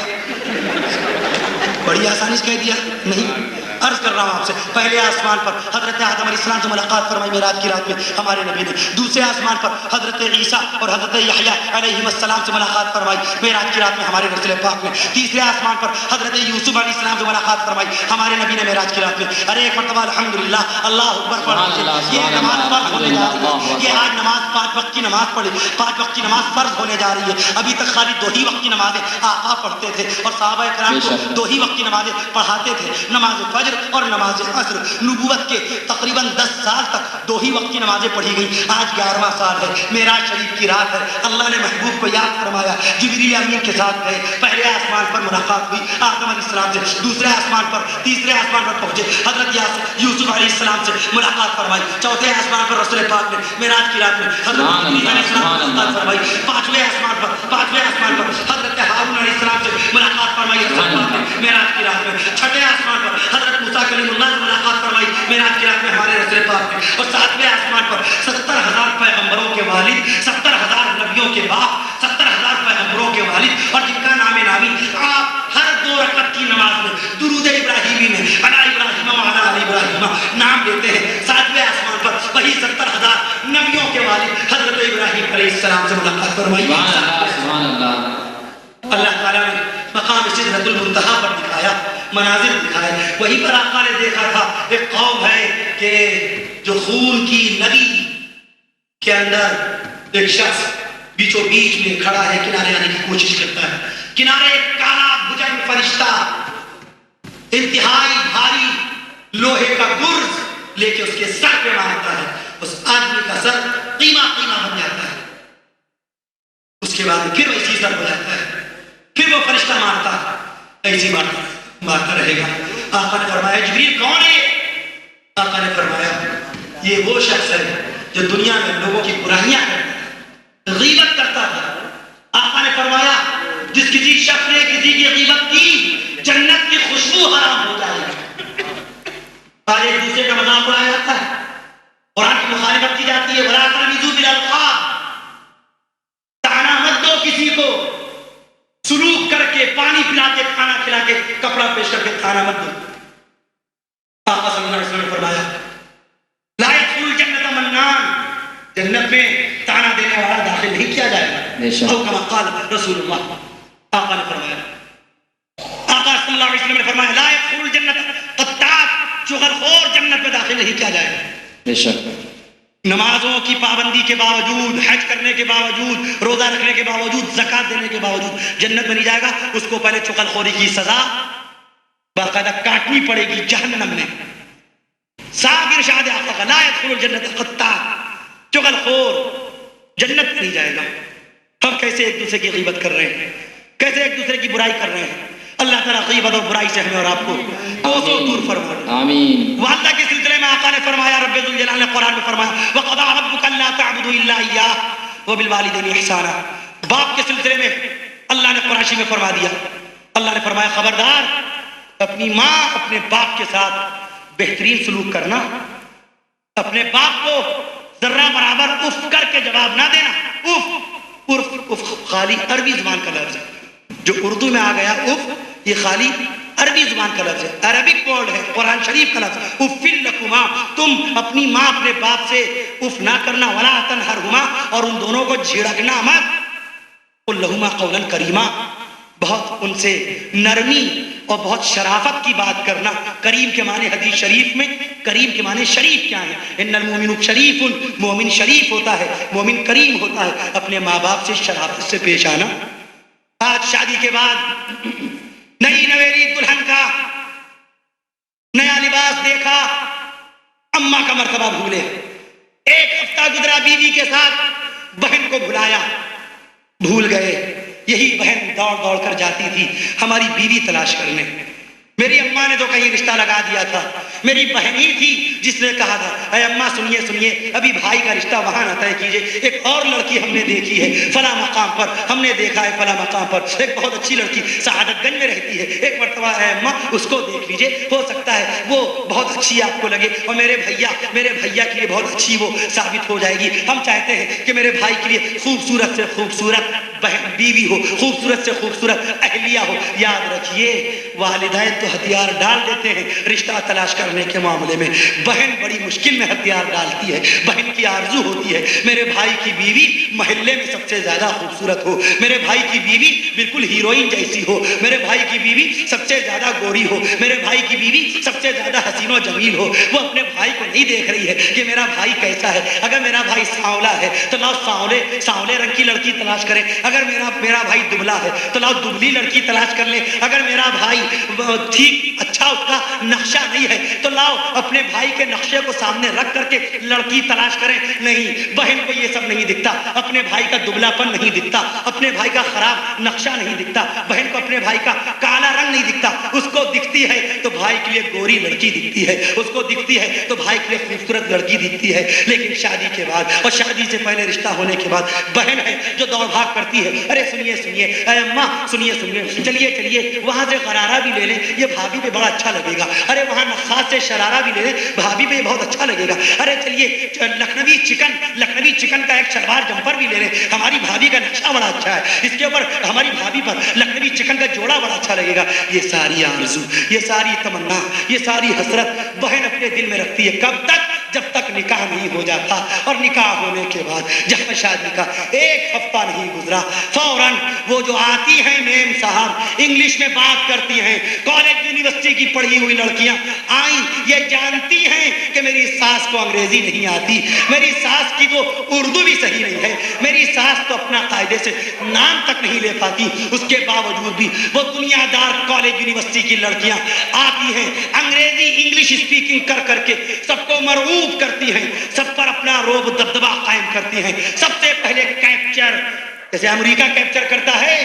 [SPEAKER 1] بڑی آسانی سے کہہ دیا نہیں۔ عرض کر رہا ہوں آپ سے، پہلے آسمان پر حضرت آدم علیہ السلام سے ملاقات فرمائی معراج کی رات میں ہمارے نبی نے، دوسرے آسمان پر حضرت عیسیٰ اور حضرت یحییٰ علیہ السلام سے ملاقات فرمائی معراج کی رات میں ہمارے رسول پاک نے، تیسرے آسمان پر حضرت یوسف علیہ السلام سے ملاقات فرمائی ہمارے نبی نے معراج کی رات میں۔ ارے ایک مرتبہ الحمدللہ، اللہ اکبر پڑھ لیجیے۔ یہ نماز فرض ہونے جا رہی ہے، یہ آج نماز 5 وقت کی نماز پڑھی، 5 وقت کی نماز فرض ہونے جا رہی ہے۔ ابھی تک خالی 2 ہی وقت کی نمازیں آقا پڑھتے تھے اور صحابہ کرام کو 2 ہی وقت کی نمازیں پڑھاتے تھے، نماز فجر فجر اور نماز عصر. نبوت کے تقریباً 10 سال تک 2 ہی وقت کی نمازیں پڑھی گئی. آج 11واں سال ہے, معراج شریف کی رات ہے. اللہ نے محبوب کو یاد فرمایا, جبریل امین کے ساتھ گئے, پہلے آسمان پر ملاقات ہوئی آدم علیہ السلام سے, دوسرے آسمان پر, تیسرے آسمان پر پہنچے حضرت یوسف علیہ السلام سے ملاقات فرمائی, چوتھے آسمان پر رسول پاک نے معراج کی رات میں حضرت علیہ السلام سے ملاقات فرمائی, پانچویں آسمان پر حضرت ہارون علیہ السلام سے ملاقات فرمائی رسول پاک نے معراج کی رات میں, چھٹے آسمان پر حضرت موسیٰ کلیم اللہ سے ملاقات فرمائی معراج کی رات میں ہمارے رسول پاک نے, اور 7ویں آسمان پر 70,000 پیغمبروں کے والد, 70,000 نبیوں کے باپ, 70,000 پیغمبروں کے والد, اور جن کا نام نامی آپ ہر 2 رکعت کی نماز میں درود ابراہیمی میں علی ابراہیم وعلی آل ابراہیم نام لیتے ہیں. 7ویں آسمان پر وہی 70,000 نبیوں کے والد حضرت ابراہیم علیہ السلام سے ملاقات فرمائی.
[SPEAKER 2] سبحان اللہ.
[SPEAKER 1] اللہ تعالیٰ نے مقام سدرۃ المنتہا پر دکھایا, مناظر دکھائے. وہیں پر آقا نے دیکھا تھا ایک قوم ہے کہ جو خون کی ندی کے اندر ایک شخص بیچوں بیچ میں کھڑا ہے, کنارے آنے کی کوشش کرتا ہے. کنارے ایک کالا بھجنگ فرشتہ انتہائی بھاری لوہے کا گرز لے کے اس کے سر پہ مارتا ہے. اس آدمی کا سر قیمہ بن جاتا ہے. اس کے بعد پھر اسی سر ہو جاتا ہے, پھر وہ فرشتہ مارتا ہے, ایسی مارتا رہے گا. آقا نے فرمایا جبریل کون ہے؟ آقا نے فرمایا یہ وہ شخص ہے جو دنیا میں لوگوں کی برائیاں کرتا ہے, غیبت کرتا تھا. آقا نے فرمایا جس کسی شخص نے کسی کی غیبت کی جنت کی خوشبو حرام ہو جائے گی. آج ایک دوسرے کا مذاق اڑایا جاتا ہے, قرآن کی مخالفت کی جاتی ہے. وَلَا تَلْمِزُوا بِالْأَلْقَابِ, طعنہ مت دو کسی کو, سلوک کر کے, پانی پلا کے, کھانا کھلا کے, کپڑا پیش کر کے طعنہ مت دو. آقا صلی اللہ علیہ وسلم نے فرمایا لا يدخل الجنة منان, جنت میں طعنہ دینے والا داخل نہیں کیا جائے گا. او کما قال رسول اللہ, آقا نے فرمایا, آقا صلی اللہ علیہ وسلم نے فرمایا لا يدخل الجنة قطاع, چغلخور جنت میں داخل نہیں کیا جائے گا. نمازوں کی پابندی کے باوجود, حج کرنے کے باوجود, روزہ رکھنے کے باوجود, زکات دینے کے باوجود جنت میں نہیں جائے گا. اس کو پہلے چغلخوری کی سزا باقاعدہ کاٹنی پڑے گی جہنم میں. صاحب ارشاد آقا کا لا يدخل الجنة قطاع, چغلخور جنت میں نہیں جائے گا. ہم کیسے ایک دوسرے کی غیبت کر رہے ہیں, کیسے ایک دوسرے کی برائی کر رہے ہیں. اللہ تعالیٰ غیبت اور برائی سے ہمیں اور آپ کو دور فرمائے.
[SPEAKER 2] آمین.
[SPEAKER 1] والدہ کے سلسلے میں آقا نے فرمایا, رب ذوالجلال نے قرآن میں فرمایا وَقَضَىٰ رَبُّكَ أَلَّا تَعْبُدُوا إِلَّا إِيَّاهُ وَبِالْوَالِدَيْنِ إِحْسَانًا. باپ کے سلسلے میں اللہ نے قرآن میں فرما دیا, اللہ نے فرمایا خبردار اپنی ماں اپنے باپ کے ساتھ بہترین سلوک کرنا, اپنے باپ کو ذرہ برابر اف کر کے جواب نہ دینا. اف خالی عربی زبان کا لفظ ہے, جو اردو میں آ گیا اف, یہ خالی عربی زبان کا لفظ ہے, عربک ورڈ ہے, قرآن شریف کا لفظ. اف لکما, تم اپنی ماں اپنے باپ سے اف نہ کرنا. ولا تنہرہما, اور ان دونوں کو جھڑکنا مت. قل لہما قولا کریما, بہت ان سے نرمی اور بہت شرافت کی بات کرنا. کریم کے معنی حدیث شریف میں, کریم کے معنی شریف کیا ہے؟ ان المؤمن شریف, مومن شریف ہوتا ہے, مومن کریم ہوتا ہے. اپنے ماں باپ سے شرافت سے پیش آنا. آج شادی کے بعد نئی نویری دلہن کا نیا لباس دیکھا, اماں کا مرتبہ بھولے. ایک ہفتہ گزرا بیوی کے ساتھ, بہن کو بھلایا, بھول گئے. یہی بہن دوڑ دوڑ کر جاتی تھی ہماری بیوی تلاش کرنے. میری اماں نے تو کہیں رشتہ لگا دیا تھا. میری بہن ہی تھی جس نے کہا تھا اے اماں سنیے سنیے, ابھی بھائی کا رشتہ وہاں نہ طے کیجئے, ایک اور لڑکی ہم نے دیکھی ہے فلاں مقام پر, ہم نے دیکھا ہے فلاں مقام پر, ایک بہت اچھی لڑکی سعادت گنج میں رہتی ہے, ایک مرتبہ اے اماں اس کو دیکھ لیجئے, ہو سکتا ہے وہ بہت اچھی آپ کو لگے, اور میرے بھیا کے لیے بہت اچھی وہ ثابت ہو جائے گی. ہم چاہتے ہیں کہ میرے بھائی کے لیے خوبصورت سے خوبصورت بہن بیوی ہو, خوبصورت سے خوبصورت اہلیہ ہو. یاد رکھیے والدین تو ہتھیار ڈال دیتے ہیں رشتہ تلاش کرنے کے معاملے میں, بہن بڑی مشکل میں ہتھیار ڈالتی ہے. بہن کی آرزو ہوتی ہے میرے بھائی کی بیوی محلے میں سب سے زیادہ خوبصورت ہو, میرے بھائی کی بیوی بالکل ہیروئن جیسی ہو, میرے بھائی کی بیوی سب سے زیادہ گوری ہو, میرے بھائی کی بیوی سب سے زیادہ حسین و جمیل ہو. وہ اپنے بھائی کو نہیں دیکھ رہی ہے کہ میرا بھائی کیسا ہے. اگر میرا بھائی سانولا ہے تو لاؤ سانولے رنگ کی لڑکی تلاش کرے, اگر میرا بھائی دبلا ہے تو لاؤ دبلی لڑکی تلاش کر لیں، اگر میرا بھائی ٹھیک اچھا اس کا نقشہ نہیں ہے تو لاؤ اپنے بھائی کے نقشے کو سامنے رکھ کر کے لڑکی تلاش کریں۔ نہیں، بہن کو یہ سب نہیں دکھتا، اپنے بھائی کا دبلا پن نہیں دکھتا، اپنے بھائی کا خراب نقشہ نہیں دکھتا، بہن کو اپنے بھائی کا کالا رنگ نہیں دکھتا، اس کو دکھتی ہے تو بھائی کے لیے گوری لڑکی دکھتی ہے، اس کو دکھتی ہے تو بھائی کے لیے خوبصورت لڑکی دکھتی ہے۔ لیکن شادی کے بعد اور شادی سے پہلے رشتہ ہونے کے بعد بہن ہے جو دوڑ بھاگ کرتی ہے، ارے سنیے سنیے، اے اماں سنیے سنیے، چلیے چلیے وہاں سے غرارہ بھی لے لیں، یہ بھابھی پہ بڑا اچھا لگے گا، ارے وہاں نخاس سے شرارہ بھی لے لیں، بھابھی پہ بہت اچھا لگے گا، ارے چلیے لکھنوی چکن کا ایک شلوار جمپر بھی لے لیں، ہماری بھابھی کا نقشہ بڑا اچھا ہے، اس کے اوپر ہماری بھابھی پر لکھنوی چکن کا جوڑا بڑا اچھا لگے گا۔ یہ ساری آرزو، یہ ساری تمنا، یہ ساری حسرت بہن اپنے دل میں رکھتی ہے، کب تک؟ جب تک نکاح نہیں ہو جاتا، اور نکاح ہونے کے بعد جب شادی کا ایک ہفتہ نہیں گزرا فوراً وہ جو آتی ہیں میم صاحب انگلش میں بات کرتی ہیں، کالج یونیورسٹی کی پڑھی ہوئی لڑکیاں آئیں، یہ جانتی ہیں کہ میری ساس کو انگریزی نہیں آتی، میری ساس کی تو اردو بھی صحیح نہیں ہے، میری ساس تو اپنا قاعدے سے نام تک نہیں لے پاتی، اس کے باوجود بھی وہ دنیا دار کالج یونیورسٹی کی لڑکیاں آتی ہیں، انگریزی انگلش اسپیکنگ کر کر کے سب کو مرعوب کرتی ہیں، سب پر اپنا روب دبدبا قائم کرتی ہیں۔ سب سے پہلے کیپچر، جیسے امریکہ کیپچر کرتا ہے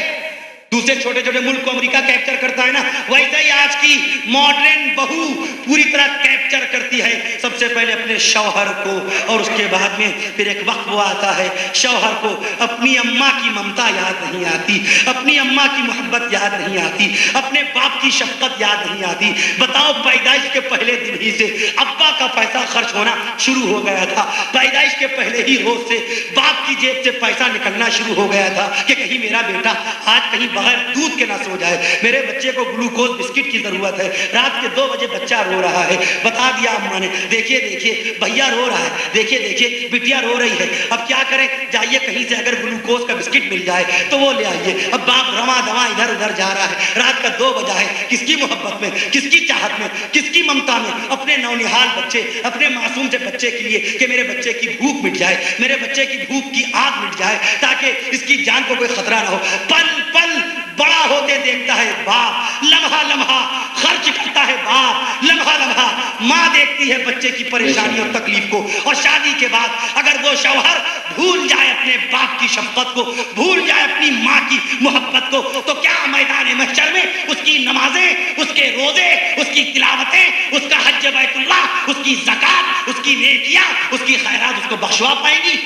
[SPEAKER 1] دوسرے چھوٹے چھوٹے ملک کو امریکہ کیپچر کرتا ہے نا، ویسے ہی آج کی ماڈرن بہو پوری طرح کیپچر کرتی ہے، سب سے پہلے اپنے شوہر کو، اور اس کے بعد میں پھر ایک وقت وہ آتا ہے شوہر کو اپنی اماں کی ممتا یاد نہیں آتی، اپنی اماں کی محبت یاد نہیں آتی، اپنے باپ کی شفقت یاد نہیں آتی۔ بتاؤ پیدائش کے پہلے دن ہی سے ابا کا پیسہ خرچ ہونا شروع ہو گیا تھا، پیدائش کے پہلے ہی روز سے باپ کی جیب سے پیسہ نکلنا شروع ہو گیا تھا کہ کہیں میرا بیٹا آج کہیں بغیر دودھ کے نہ سو جائے، میرے بچے کو گلوکوز بسکٹ کی ضرورت ہے، رات کے 2 بجے بچہ رو رہا ہے، بتا دیا اماں نے، دیکھیے دیکھیے بھیا رو رہا ہے، دیکھیے دیکھیے بٹیا رو رہی ہے، اب کیا کریں، جائیے کہیں سے اگر گلوکوز کا بسکٹ مل جائے تو وہ لے آئیے۔ اب باپ رواں دواں ادھر ادھر جا رہا ہے، رات کا 2 بجا ہے، کس کی محبت میں، کس کی چاہت میں، کس کی ممتا میں، اپنے نونہال بچے، اپنے معصوم سے بچے کے لیے کہ میرے بچے کی بھوک مٹ جائے، میرے بچے کی بھوک کی آگ مٹ جائے تاکہ اس کی جان کو کوئی خطرہ نہ ہو۔ پل پل بڑا ہوتے دیکھتا ہے باپ، لمحہ لمحہ خرچ کرتا ہے باپ، لمحہ لمحہ ماں دیکھتی ہے بچے کی پریشانی اور تکلیف کو، اور شادی کے بعد اگر وہ شوہر بھول جائے اپنے باپ کی شفقت کو، بھول جائے اپنی ماں کی محبت کو، تو کیا میدان محشر میں اس کی نمازیں، اس کے روزے، اس کی تلاوتیں، اس کا حج بیت اللہ، اس کی زکات، اس کی نیکیاں، اس کی خیرات اس کو بخشوا پائیں گی؟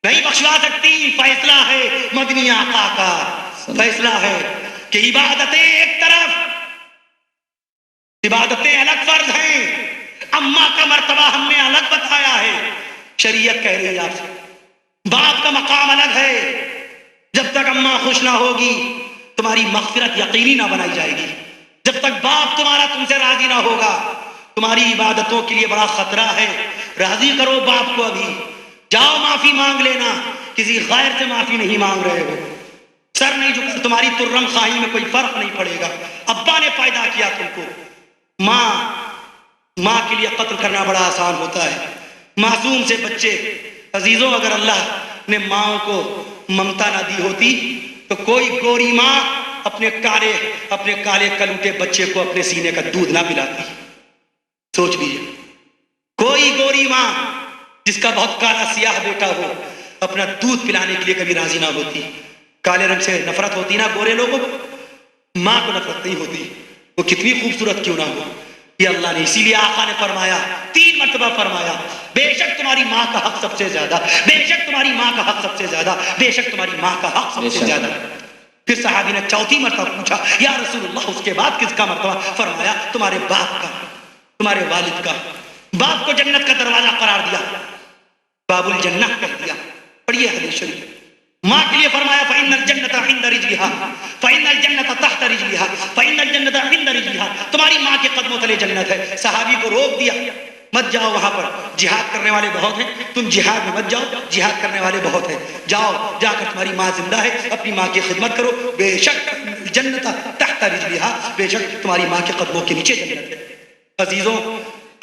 [SPEAKER 1] نہیں بخشوا سکتی۔ فیصلہ ہے مدنی آقا کا، فیصلہ ہے کہ عبادتیں ایک طرف، عبادتیں الگ فرض ہیں، اماں کا مرتبہ ہم نے الگ بتایا ہے، شریعت کہہ رہی ہے آپ سے باپ کا مقام الگ ہے، جب تک اماں خوش نہ ہوگی تمہاری مغفرت یقینی نہ بنائی جائے گی، جب تک باپ تمہارا تم سے راضی نہ ہوگا تمہاری عبادتوں کے لیے بڑا خطرہ ہے۔ راضی کرو باپ کو، ابھی جاؤ معافی مانگ لینا، کسی غیر سے معافی نہیں مانگ رہے ہو، سر نہیں جھکا، تمہاری ترم خواہی میں کوئی فرق نہیں پڑے گا، ابا نے پیدا کیا تم کو۔ ماں کے لیے قتل کرنا بڑا آسان ہوتا ہے، معصوم سے بچے۔ عزیزوں اگر اللہ نے ماں کو ممتا نہ دی ہوتی تو کوئی گوری ماں اپنے کالے کلوٹے بچے کو اپنے سینے کا دودھ نہ پلاتی۔ سوچ لیجیے، کوئی گوری ماں جس کا بہت کالا سیاہ بیٹا ہو اپنا دودھ پلانے کے لیے کبھی راضی نہ ہوتی۔ کالے رنگ سے نفرت ہوتی نا گورے لوگوں کو، ماں کو نفرت نہیں ہوتی، وہ کتنی خوبصورت کیوں نہ ہو۔ یہ اللہ نے، اسی لیے آقا نے فرمایا، 3 مرتبہ فرمایا، بے شک تمہاری ماں کا حق سب سے زیادہ، بے شک تمہاری ماں کا حق سب سے زیادہ، بے شک تمہاری ماں کا حق سب سے زیادہ۔ پھر صحابی نے 4تھی مرتبہ پوچھا، یا رسول اللہ اس کے بعد کس کا مرتبہ؟ فرمایا تمہارے باپ کا، تمہارے والد کا۔ باپ کو جنت کا دروازہ قرار دیا، باب الجنہ کہہ دیا۔ پڑھیے حدیث شریف۔ ماں کے لیے فرمایا فإن الجنة عند رجلها فإن الجنة تحت رجلها فإن الجنة عند رجلها، تمہاری ماں کے قدموں تلے جنت ہے۔ صحابی کو روک دیا، مت جاؤ وہاں پر، جہاد کرنے والے بہت ہیں، تم جہاد میں مت جاؤ، جہاد کرنے والے بہت ہیں، جاؤ جا کر تمہاری ماں زندہ ہے، اپنی ماں کی خدمت کرو، بے شک جنت تحت رجلها، بے شک تمہاری ماں کے قدموں کے نیچے جنت ہے۔ عزیزوں،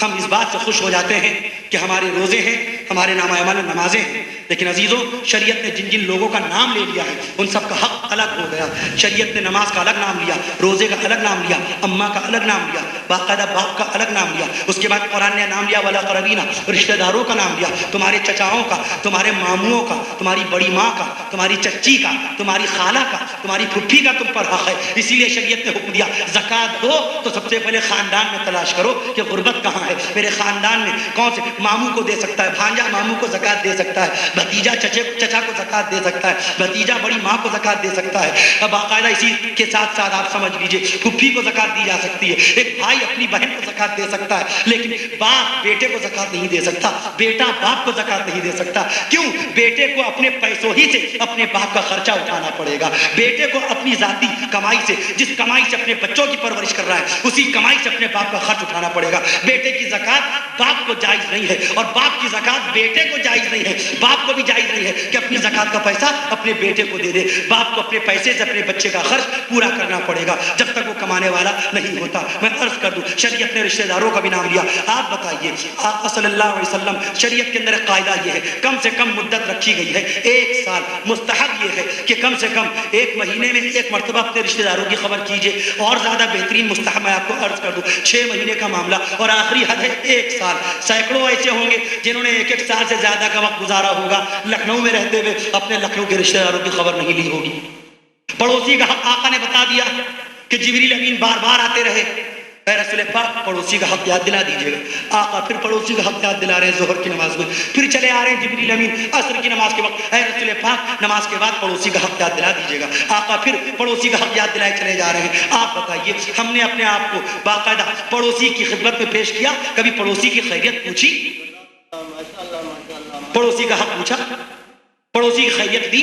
[SPEAKER 1] ہم اس بات سے خوش ہو جاتے ہیں کہ ہمارے روزے ہیں، ہمارے نامہ اعمال نمازیں ہیں، لیکن عزیزوں شریعت نے جن جن لوگوں کا نام لے لیا ہے ان سب کا حق الگ ہو گیا. شریعت نے نماز کا الگ نام لیا, روزے کا الگ نام لیا, اماں کا الگ نام لیا, باقاعدہ باپ کا الگ نام لیا. اس کے بعد قرآن نے نام لیا والاقربین, رشتہ داروں کا نام لیا, تمہارے چچاؤں کا, تمہارے ماموں کا, تمہاری بڑی ماں کا, تمہاری چچی کا, تمہاری خالہ کا, تمہاری پھپھی کا تم پر حق ہے. اسی لیے شریعت نے حکم دیا زکوٰۃ دو تو سب سے پہلے خاندان میں تلاش کرو کہ غربت کہاں ہے. میرے خاندان میں کون سے ماموں کو دے سکتا ہے, بھانجا ماموں کو زکوٰۃ دے سکتا ہے, بھتیجا چچا کو زکوٰۃ دے سکتا ہے, بھتیجا بڑی ماں کو زکوٰۃ دے سکتا ہے. اب باقاعدہ اسی کے ساتھ ساتھ آپ سمجھ لیجئے پھپھی کو زکوٰۃ دی جا سکتی ہے, ایک بھائی اپنی بہن کو زکوٰۃ دے سکتا ہے, لیکن باپ بیٹے کو زکوٰۃ نہیں دے سکتا, بیٹا باپ کو زکوٰۃ نہیں دے سکتا. کیوں؟ بیٹے کو اپنے پیسوں ہی سے اپنے باپ کا خرچہ اٹھانا پڑے گا. بیٹے کو اپنی ذاتی کمائی سے, جس کمائی سے اپنے بچوں کی پرورش کر رہا ہے اسی کمائی سے اپنے باپ کا خرچ اٹھانا پڑے گا. بیٹے کی زکوٰۃ باپ کو جائز نہیں ہے اور باپ کی زکوٰۃ بیٹے کو جائز نہیں ہے. باپ کو بھی جائز نہیں ہے کہ اپنی زکوٰۃ کا پیسہ اپنے بیٹے کو دے دے. باپ کو اپنے پیسے سے اپنے بچے کا خرچ پورا کرنا پڑے گا جب تک وہ کمانے والا نہیں ہوتا. میں عرض کر دوں شریعت نے رشتہ داروں کا بھی نام لیا. آپ بتائیے آقا صلی اللہ علیہ وسلم شریعت کے اندر ایک قاعدہ یہ ہے, کم سے کم مدت رکھی گئی ہے 1 سال. مستحب یہ ہے کہ کم سے کم 1 مہینے میں 1 مرتبہ اپنے رشتہ داروں کی خبر کیجیے. اور زیادہ بہترین مستحب میں آپ کو عرض کر دوں 6 مہینے کا معاملہ اور آخری حد ہے 1 سال. سینکڑوں ایسے ہوں گے جنہوں نے 1 سال سے زیادہ کا وقت گزارا ہوگا لکھنؤ میں رہتے ہوئے, اپنے لکھنؤ کے رشتہ داروں کی خبر نہیں لی ہوگی. پڑوسی کا حق آقا نے بتا دیا کہ جبریل امین بار بار آتے رہے, اے رسول پاک پڑوسی کا حق یاد دلا دیجیے گا. آقا پھر پڑوسی کا حق یاد دلا رہے ہیں ظہر کی نماز میں, پھر چلے آ رہے ہیں جبریل امین عصر کی نماز کے وقت, اے رسول پاک نماز کے بعد پڑوسی کا حق یاد دلا دیجیے گا. آقا پھر پڑوسی کا حق یاد دلائے چلے جا رہے ہیں. آپ بتائیے ہم نے اپنے آپ کو باقاعدہ پڑوسی کی خدمت میں پیش کیا, کبھی پڑوسی کی خیریت پوچھی, پڑوسی کا حق پوچھا, پڑوسی کی خیریت دی؟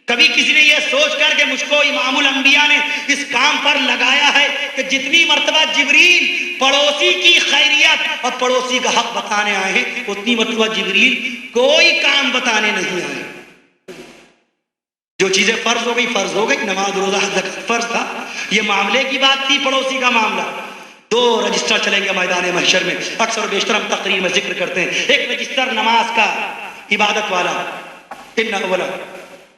[SPEAKER 1] کبھی کسی نے یہ سوچ کر کہ مجھ کو امام الانبیاء نے اس کام پر لگایا ہے کہ جتنی مرتبہ جبریل پڑوسی کی خیریت اور پڑوسی کا حق بتانے آئے ہیں اتنی مرتبہ جبریل کوئی کام بتانے نہیں آئے. جو چیزیں فرض ہو گئی, نماز روزہ حج فرض تھا, یہ معاملے کی بات تھی پڑوسی کا معاملہ. 2 رجسٹر چلیں گے میدان محشر میں, اکثر و بیشتر ہم تقریر میں ذکر کرتے ہیں. ایک رجسٹر نماز کا, عبادت والا, ان اولا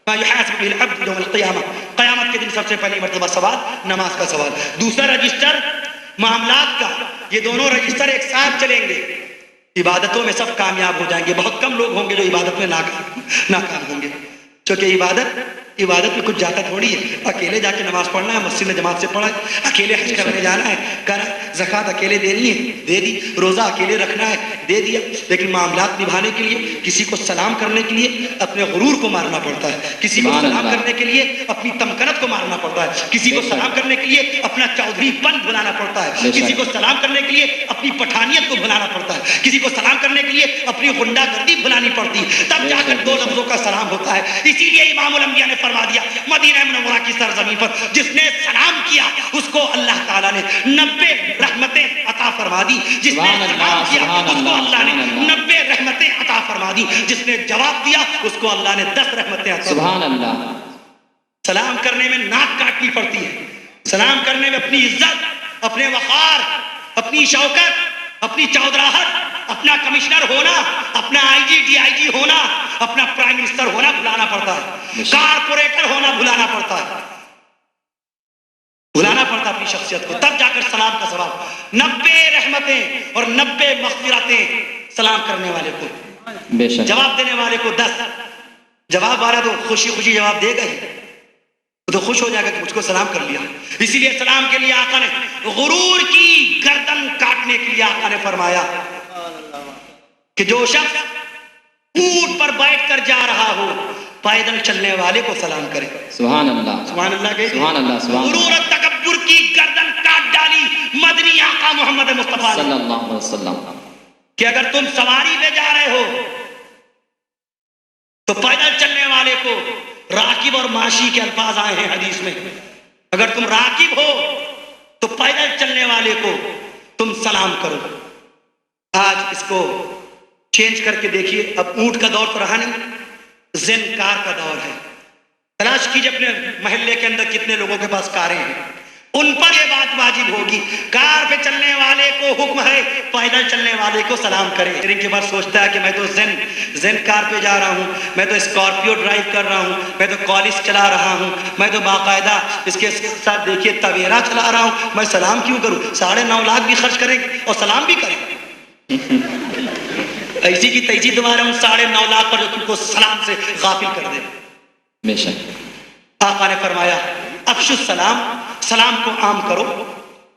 [SPEAKER 1] ما يحاسب به العبد يوم القيامة, قیامت کے دن سب سے پہلی مرتبہ سوال نماز کا سوال. دوسرا رجسٹر معاملات کا. یہ دونوں رجسٹر ایک ساتھ چلیں گے. عبادتوں میں سب کامیاب ہو جائیں گے, بہت کم لوگ ہوں گے جو عبادت میں ناکام ہوں گے, کیونکہ عبادت میں کچھ جاتا تھوڑی ہے. اکیلے جا کے نماز پڑھنا ہے, مسجد میں جماعت سے پڑھا ہے, اکیلے حج کرنے جانا ہے, کرا, زکوٰۃ اکیلے دینی ہے, دے دی, روزہ اکیلے رکھنا ہے, دے دیا. لیکن معاملات نبھانے کے لیے کسی کو سلام کرنے کے لیے اپنے غرور کو مارنا پڑتا ہے, کسی کو سلام کرنے کے لیے اپنی تمکنت کو مارنا پڑتا ہے, کسی کو سلام کرنے کے لیے اپنا چودھری پن بھلانا پڑتا ہے, کسی کو سلام کرنے کے لیے اپنی پٹھانیت کو بھلانا پڑتا ہے, کسی کو سلام کرنے کے لیے اپنی غنڈہ گردی بھلانی پڑتی ہے, تب جا کر 2 لفظوں کا سلام ہوتا ہے. اسی لیے امام الانبیاء نے فرما دیا مدینہ منورہ کی سرزمین پر جس نے سلام کیا اس کو اللہ تعالیٰ نے 90 رحمتیں عطا فرما دی. جس نے سلام کیا اس کو اللہ نے 90 رحمتیں عطا فرما دی. جس نے جواب دیا اس کو اللہ نے 10 رحمتیں عطا فرما دی. سبحان اللہ. سلام کرنے میں ناک کاٹنی پڑتی ہے, سلام کرنے میں اپنی عزت, اپنے وقار, اپنی شوکت, اپنی چودراہٹ, اپنا کمشنر ہونا, اپنا آئی جی ڈی آئی جی ہونا, اپنا پرائم منسٹر ہونا بھلانا پڑتا ہے, کارپوریٹر ہونا بھلانا پڑتا ہے, بھلانا پڑتا اپنی شخصیت کو, تب جا کر سلام کا ثواب. 90 رحمتیں اور 90 مغفرتیں سلام کرنے والے کو, جواب دینے والے کو 10. جواب آ رہا تو خوشی خوشی جواب دے گا ہی, تو خوش ہو جائے گا کہ مجھ کو سلام کر لیا. اسی لیے سلام کے لیے آقا نے غرور کی گردن کاٹنے کے لیے آقا نے فرمایا کہ جو شخص اونٹ پر بیٹھ کر جا رہا ہو پیدل چلنے والے کو سلام کرے. سبحان اللہ, سبحان اللہ کے سبحان اللہ. غرور اور تکبر کی گردن کاٹ ڈالی مدنی آقا محمد مصطفیٰ صلی اللہ علیہ وسلم کہ اگر تم سواری پہ جا رہے ہو تو پیدل چلنے والے کو, راکب اور ماشی کے الفاظ آئے ہیں حدیث میں, اگر تم راکب ہو تو پیدل چلنے والے کو تم سلام کرو. آج اس کو چینج کر کے دیکھیے, اب اونٹ کا دور تو رہا نہیں, زین کار کا دور ہے. تلاش کیجئے اپنے محلے کے اندر کتنے لوگوں کے پاس کاریں ہیں, ان پر یہ بات واجب ہوگی. کار پہ چلنے والے کو حکم ہے پیدل چلنے والے کو سلام کرے. پھر کے بعد سوچتا ہے کہ میں تو زین کار پہ جا رہا ہوں, میں تو اسکارپیو ڈرائیو کر رہا ہوں, میں تو کالس چلا رہا ہوں, میں تو باقاعدہ اس کے ساتھ دیکھیے تویرا چلا رہا ہوں, میں سلام کیوں کروں؟ 9.5 لاکھ بھی خرچ کریں گے اور سلام بھی کریں گے. ایسی کی تیسی تمہارے ان 9.5 لاکھ پر جو تم کو سلام سے غافل کر دے.
[SPEAKER 2] بے شک.
[SPEAKER 1] آقا نے فرمایا افشو السلام, سلام کو عام کرو,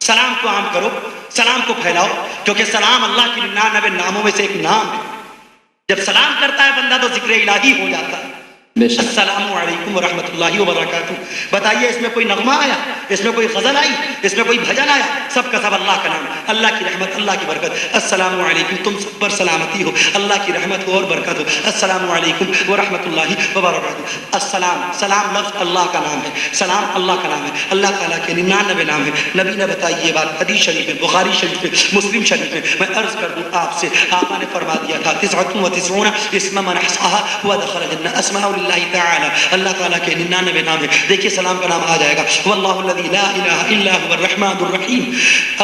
[SPEAKER 1] سلام کو عام کرو, سلام کو پھیلاؤ, کیونکہ سلام اللہ کی 99 ناموں میں سے ایک نام ہے. جب سلام کرتا ہے بندہ تو ذکر الہی ہو جاتا ہے. السلام علیکم ورحمۃ اللہ وبرکاتہ. بتائیے اس میں کوئی نغمہ آیا, اس میں کوئی غزل آئی, اس میں کوئی بھجن آیا؟ سب کا سب اللہ کا نام, اللہ کی رحمت, اللہ کی برکت. السلام علیکم, تم سب پر سلامتی ہو, اللہ کی رحمت ہو اور برکت ہو. السلام علیکم ورحمۃ اللہ وبرکاتہ. السلام, سلام لفظ اللہ کا نام ہے, سلام اللہ کا نام ہے, اللہ تعالیٰ کے 99 نام ہے. نبی نے بتائی یہ بات حدیث شریف میں, بخاری شریف میں, مسلم شریف میں. میں عرض کر دوں آپ سے, آقا نے فرما دیا تھا 99 اسم من احصاها هو دخل الجنہ. اسماء اللہ تعالی, اللہ تعالیٰ کے 99 نام ہے. دیکھیے سلام کا نام آ جائے گا, واللہ الذی لا الہ الا هو الرحمن الرحیم,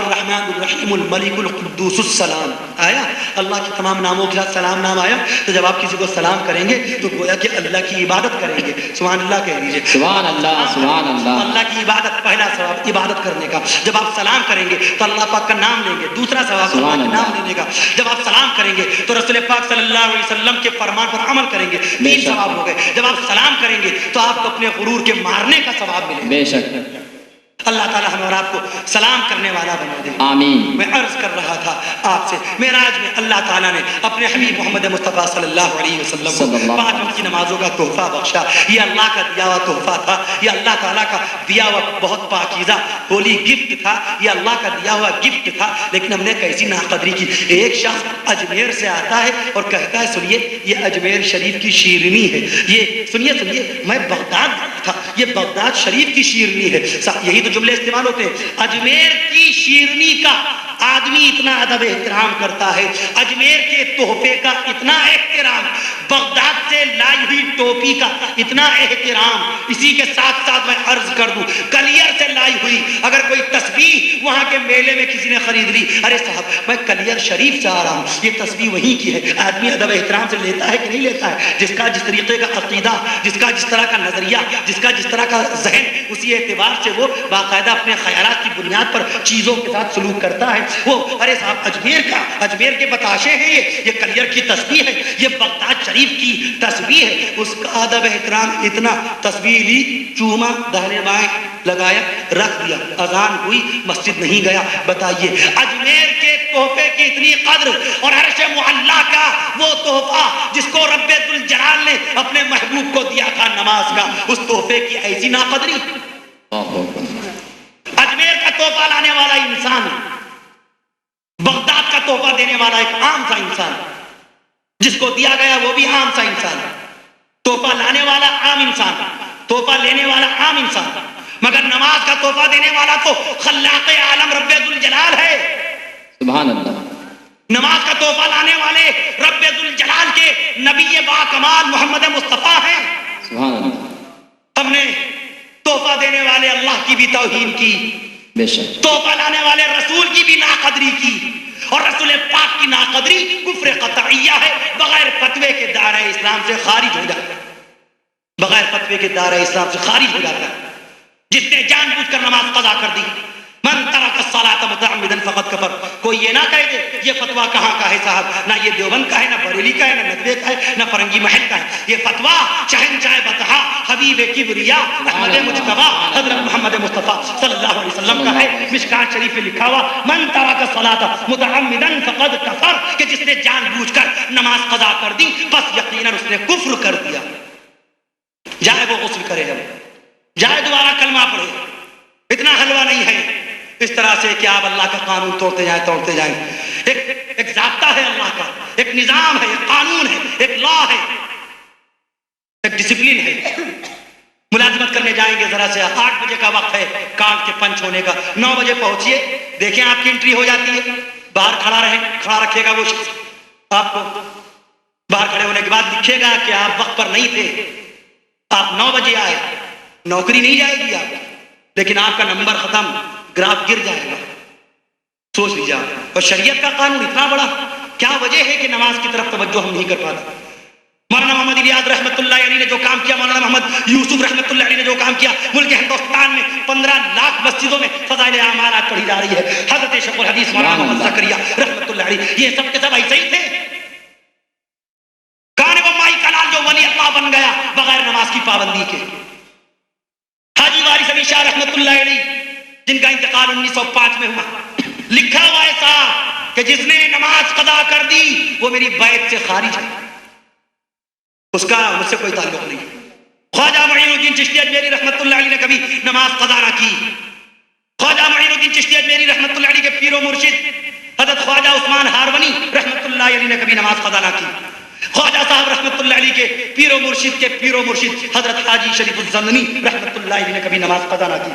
[SPEAKER 1] الرحمن الرحیم الملک القدوس السلام. آیا اللہ کے تمام ناموں کے ساتھ سلام نام آیا. تو جب آپ کسی کو سلام کریں گے تو گویا کہ اللہ کی عبادت کریں گے. سبحان اللہ کہہ دیجیے.
[SPEAKER 2] سبحان اللہ, سبحان اللہ.
[SPEAKER 1] اللہ کی عبادت, پہلا ثواب عبادت کرنے کا. جب آپ سلام کریں گے تو اللہ پاک کا نام لیں گے, دوسرا ثواب اللہ کا نام لینے کا. جب آپ سلام کریں گے تو رسول پاک صلی اللہ علیہ وسلم کے فرمان پر عمل کریں گے, 3 ثواب ہو گئے. جب آپ سلام کریں گے تو آپ کو اپنے غرور کے مارنے کا ثواب ملے گا.
[SPEAKER 2] بے شک.
[SPEAKER 1] اللہ تعالیٰ ہمیں اور آپ کو سلام کرنے والا بنا دے.
[SPEAKER 2] آمین.
[SPEAKER 1] میں عرض کر رہا تھا آپ سے, معراج میں اللہ تعالیٰ نے اپنے حبیب محمد مصطفیٰ صلی اللہ علیہ وسلم کو 5 وقت کی نمازوں کا تحفہ بخشا. یہ اللہ کا دیا ہوا تحفہ تھا, یہ اللہ تعالیٰ کا دیا ہوا بہت پاکیزہ ہولی گفٹ تھا, یہ اللہ کا دیا ہوا گفٹ تھا. لیکن ہم نے کیسی ناقدری کی. ایک شخص اجمیر سے آتا ہے اور کہتا ہے سنیے یہ اجمیر شریف کی شیرنی ہے, یہ سنیے میں بغداد تھا, یہ بغداد شریف کی شیرنی ہے. یہی تو جملے استعمال ہوتے ہیں. اجمیر کی شیرنی کا آدمی اتنا ادب احترام کرتا ہے, اجمیر کے تحفے کا اتنا احترام, بغداد سے لائی ہوئی ٹوپی کا اتنا احترام. اسی کے ساتھ ساتھ میں عرض کر دوں, کلیر سے لائی ہوئی اگر کوئی تسبیح وہاں کے میلے میں کسی نے خرید لی, ارے صاحب میں کلیر شریف سے آ رہا ہوں, یہ تسبیح وہیں کی ہے. آدمی ادب احترام سے لیتا ہے کہ نہیں لیتا ہے؟ جس کا جس طریقے کا عقیدہ, جس کا جس طرح کا نظریہ, جس کا جس طرح کا ذہن, اسی اعتبار سے وہ باقاعدہ اپنے خیالات کی بنیاد پر چیزوں کے ساتھ سلوک کرتا ہے. وہ ارے صاحب اجمیر کے بتاشے ہیں, یہ کلیر کی تسبیح ہے, یہ بغداد شریف کی تسبیح ہے. اس کا ادب احترام اتنا, تسبیح لی, چوما, داہنے بائیں لگایا, رکھ دیا, اذان ہوئی, مسجد نہیں گیا. بتائیے اجمیر کے تحفے کی اتنی قدر, اور عرش معلیٰ کا وہ تحفہ جس کو رب ذوالجلال نے اپنے محبوب کو دیا تھا نماز کا, اس تحفے کی ایسی ناقدری. اجمیر کا تحفہ لانے والا انسان, بغداد کا تحفہ دینے والا ایک عام سا انسان, جس کو دیا گیا وہ بھی عام سا انسان, تحفہ لانے والا عام انسان, تحفہ لینے والا عام انسان, مگر نماز کا تحفہ دینے والا تو خلاق عالم رب ذوالجلال ہے.
[SPEAKER 2] سبحان اللہ.
[SPEAKER 1] نماز کا تحفہ لانے والے رب ذوالجلال کے نبی با کمال محمد مصطفیٰ ہیں.
[SPEAKER 2] سبحان اللہ.
[SPEAKER 1] ہم نے تحفہ دینے والے اللہ کی بھی توہین کی,
[SPEAKER 2] بے شک.
[SPEAKER 1] تحفہ لانے والے رسول کی بھی ناقدری کی, اور رسول پاک کی ناقدری کفر قطعیہ ہے, بغیر فتوے کے دائرہ اسلام سے خارج ہو جاتا ہے, بغیر فتوے کے دائرہ اسلام سے خارج ہو جاتا ہے. جس نے جان بوجھ کر نماز قضا کر دی, من ترک الصلاۃ متعمدا فقد کفر. کوئی یہ نہ کہے دے یہ فتویٰ کہاں کا ہے صاحب, نہ یہ دیوبند کا ہے, نہ بریلی کا ہے, نہ ندوے کا ہے, نہ فرنگی محل کا ہے. یہ فتویٰ شہنشاہ بطحا حبیب کبریا احمد مجتبیٰ حضرت محمد مصطفیٰ صلی اللہ علیہ وسلم کا ہے. مشکات شریف میں لکھا ہوا من ترک الصلاۃ متعمدا فقد کفر, کہ جس نے جان بوجھ کر نماز قضا کر دی بس یقیناً اس نے کفر کر دیا. جائے وہ غسل کرے, جائے دوبارہ کلمہ پڑھے, اتنا حلوہ نہیں ہے اس طرح سے کہ آپ اللہ کا قانون توڑتے جائیں. ایک ضابطہ ہے اللہ کا, ایک نظام ہے, ایک قانون ہے, ایک لا ہے, ایک ڈسپلن ہے. ملازمت کرنے جائیں گے ذرا سے, 8 بجے کا وقت ہے کارڈ کے پنچ ہونے کا, 9 بجے پہنچیے, دیکھیں آپ کی انٹری ہو جاتی ہے, باہر کھڑا رکھے گا وہ شخص آپ کو. باہر کھڑے ہونے کے بعد لکھے گا کہ آپ وقت پر نہیں تھے, آپ 9 بجے آئے, نوکری نہیں جائے گی آپ. لیکن آپ کا نمبر ختم، گراف گر جائے گا. سوچ لیجیے آپ. اور شریعت کا قانون اتنا بڑا، کیا وجہ ہے کہ نماز کی طرف توجہ ہم نہیں کر پاتے؟ مولانا محمد الیاس رحمۃ اللہ علیہ نے جو کام کیا، مولانا محمد یوسف رحمۃ اللہ علیہ نے جو کام کیا، ملک ہندوستان میں 15 لاکھ مسجدوں میں فضائل اعمال آج پڑھی جا رہی ہے. حضرت شیخ الحدیث مولانا محمد زکریا رحمۃ اللہ علیہ، یہ سب کے سب ایسے ہی تھے. کان و مائی کلال جو ولی اللہ بن گیا بغیر نماز کی پابندی کے. حاجی وارث علی شاہ رحمۃ اللہ علیہ جن کا انتقال 1905 میں ہوا، لکھا ہوا ہے صاحب کہ جس نے نماز قضا کر دی وہ میری بیعت سے خارج ہے، اس کا مجھ سے کوئی تعلق نہیں. خواجہ معین الدین چشتی اجمیری رحمۃ اللہ علیہ نے کبھی نماز قضا نہ کی. خواجہ معین الدین چشتی اجمیری رحمۃ اللہ علیہ کے پیر و مرشد حضرت خواجہ عثمان ہارونی رحمۃ اللہ علیہ نے کبھی نماز قضا نہ کی. خواجہ صاحب رحمۃ اللہ علیہ کے پیر و مرشد حضرت حاجی شریف الزمنی رحمۃ اللہ علیہ نے کبھی نماز قضا نہ کی.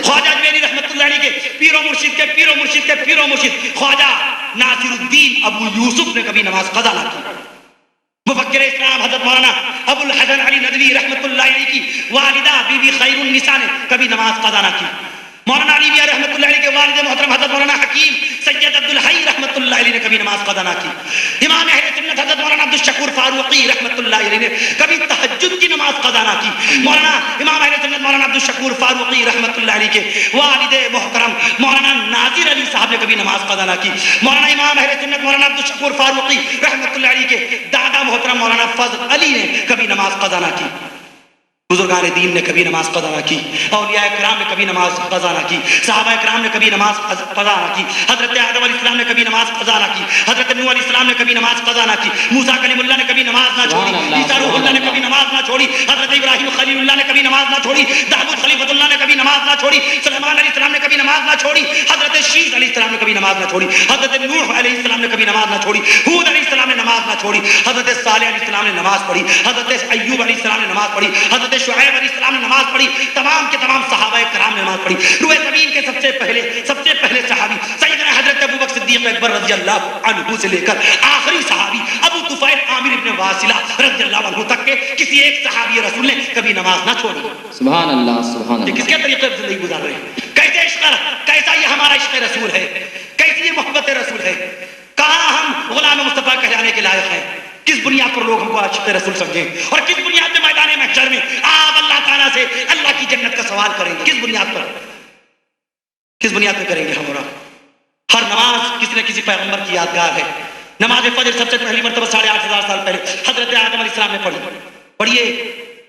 [SPEAKER 1] خواجہ اجمیری رحمۃ اللہ علیہ کے پیر و مرشد خواجہ ناصر الدین ابو یوسف نے کبھی نماز قضا نہ کی. مفکر اسلام حضرت مولانا ابو الحسن علی ندوی رحمۃ اللہ علیہ کی والدہ بی بی خیر النساء نے کبھی نماز قضا نہ کی. مولانا علی میاں رحمۃ اللہ علیہ کے والد محترم حضرت مولانا حکیم سید عبدالحی رحمۃ اللہ علیہ نے کبھی نماز قضا نہ کی. امام اہل سنت حضرت مولانا عبدالشکور فاروقی رحمۃ اللہ علیہ نے کبھی تہجد کی نماز قضا نہ کی. مولانا امام اہل سنت مولانا عبدالشکور فاروقی رحمۃ اللہ علیہ کے والد محترم مولانا ناظر علی صاحب نے کبھی نماز قضا نہ کی. مولانا امام اہل سنت مولانا عبدالشکور فاروقی رحمۃ اللہ علیہ کے دادا محترم مولانا فضل علی نے کبھی نماز قضا نہ کی. بزرگان دین نے کبھی نماز قضا نہ کی. اولیاء کرام نے کبھی نماز قضا نہ کی. صحابہ کرام نے کبھی نماز قضا نہ کی. حضرت آدم علیہ السلام نے کبھی نماز قضا نہ کی. حضرت نوح علیہ السلام نے کبھی نماز قضا نہ کی. موسیٰ کلیم اللہ نے کبھی نماز نہ چھوڑی. عیسیٰ روح اللہ نے کبھی نماز نہ چھوڑی. حضرت ابراہیم خلیل اللہ نے کبھی نماز نہ چھوڑی. داؤد خلیفۃ اللہ نے کبھی نماز نہ چھوڑی. سلیمان علیہ السلام نے کبھی نماز نہ چھوڑی. حضرت شیس علیہ السلام نے کبھی نماز نہ چھوڑی. حضرت نوح علیہ السلام نے کبھی نماز نہ چھوڑی. ہود علیہ السلام نے نماز نہ چھوڑی. حضرت صالح علیہ السلام نے نماز پڑھی. حضرت ایوب علیہ السلام نے نماز پڑھی. حضرت شعیب علیہ السلام نے نماز پڑھی. تمام کے تمام صحابہ کرام نے نماز پڑھی. روئے زمین کے سب سے پہلے صحابی سیدنا حضرت ابو بکر صدیق اکبر رضی اللہ عنہ سے لے کر آخری صحابی ابو طفیل عامر ابن واصلہ رضی اللہ عنہ تک کے کسی ایک صحابی رسول نے کبھی نماز نہ چھوڑی.
[SPEAKER 2] سبحان اللہ سبحان
[SPEAKER 1] یہ
[SPEAKER 2] اللہ.
[SPEAKER 1] کس کے طریقے سے زندگی گزار رہے ہیں؟ کیسے عشق، کیسا یہ ہمارا عشق رسول ہے، کیسی یہ محبت رسول ہے. کہاں ہم غلام مصطفیٰ کہلانے کے لائق ہیں؟ کس بنیاد پر لوگ ہم کو عاشق رسول سمجھیں، اور کس بنیاد پہ میدان محشر میں آپ اللہ تعالیٰ سے اللہ کی جنت کا سوال کریں گے؟ کس بنیاد پر کریں گے ہم؟ ہر نماز کسی نہ کسی پیغمبر کی یادگار ہے. نماز فجر سب سے پہلی مرتبہ 8,500 سال پہلے حضرت آدم علیہ السلام نے پڑھی. پڑھیے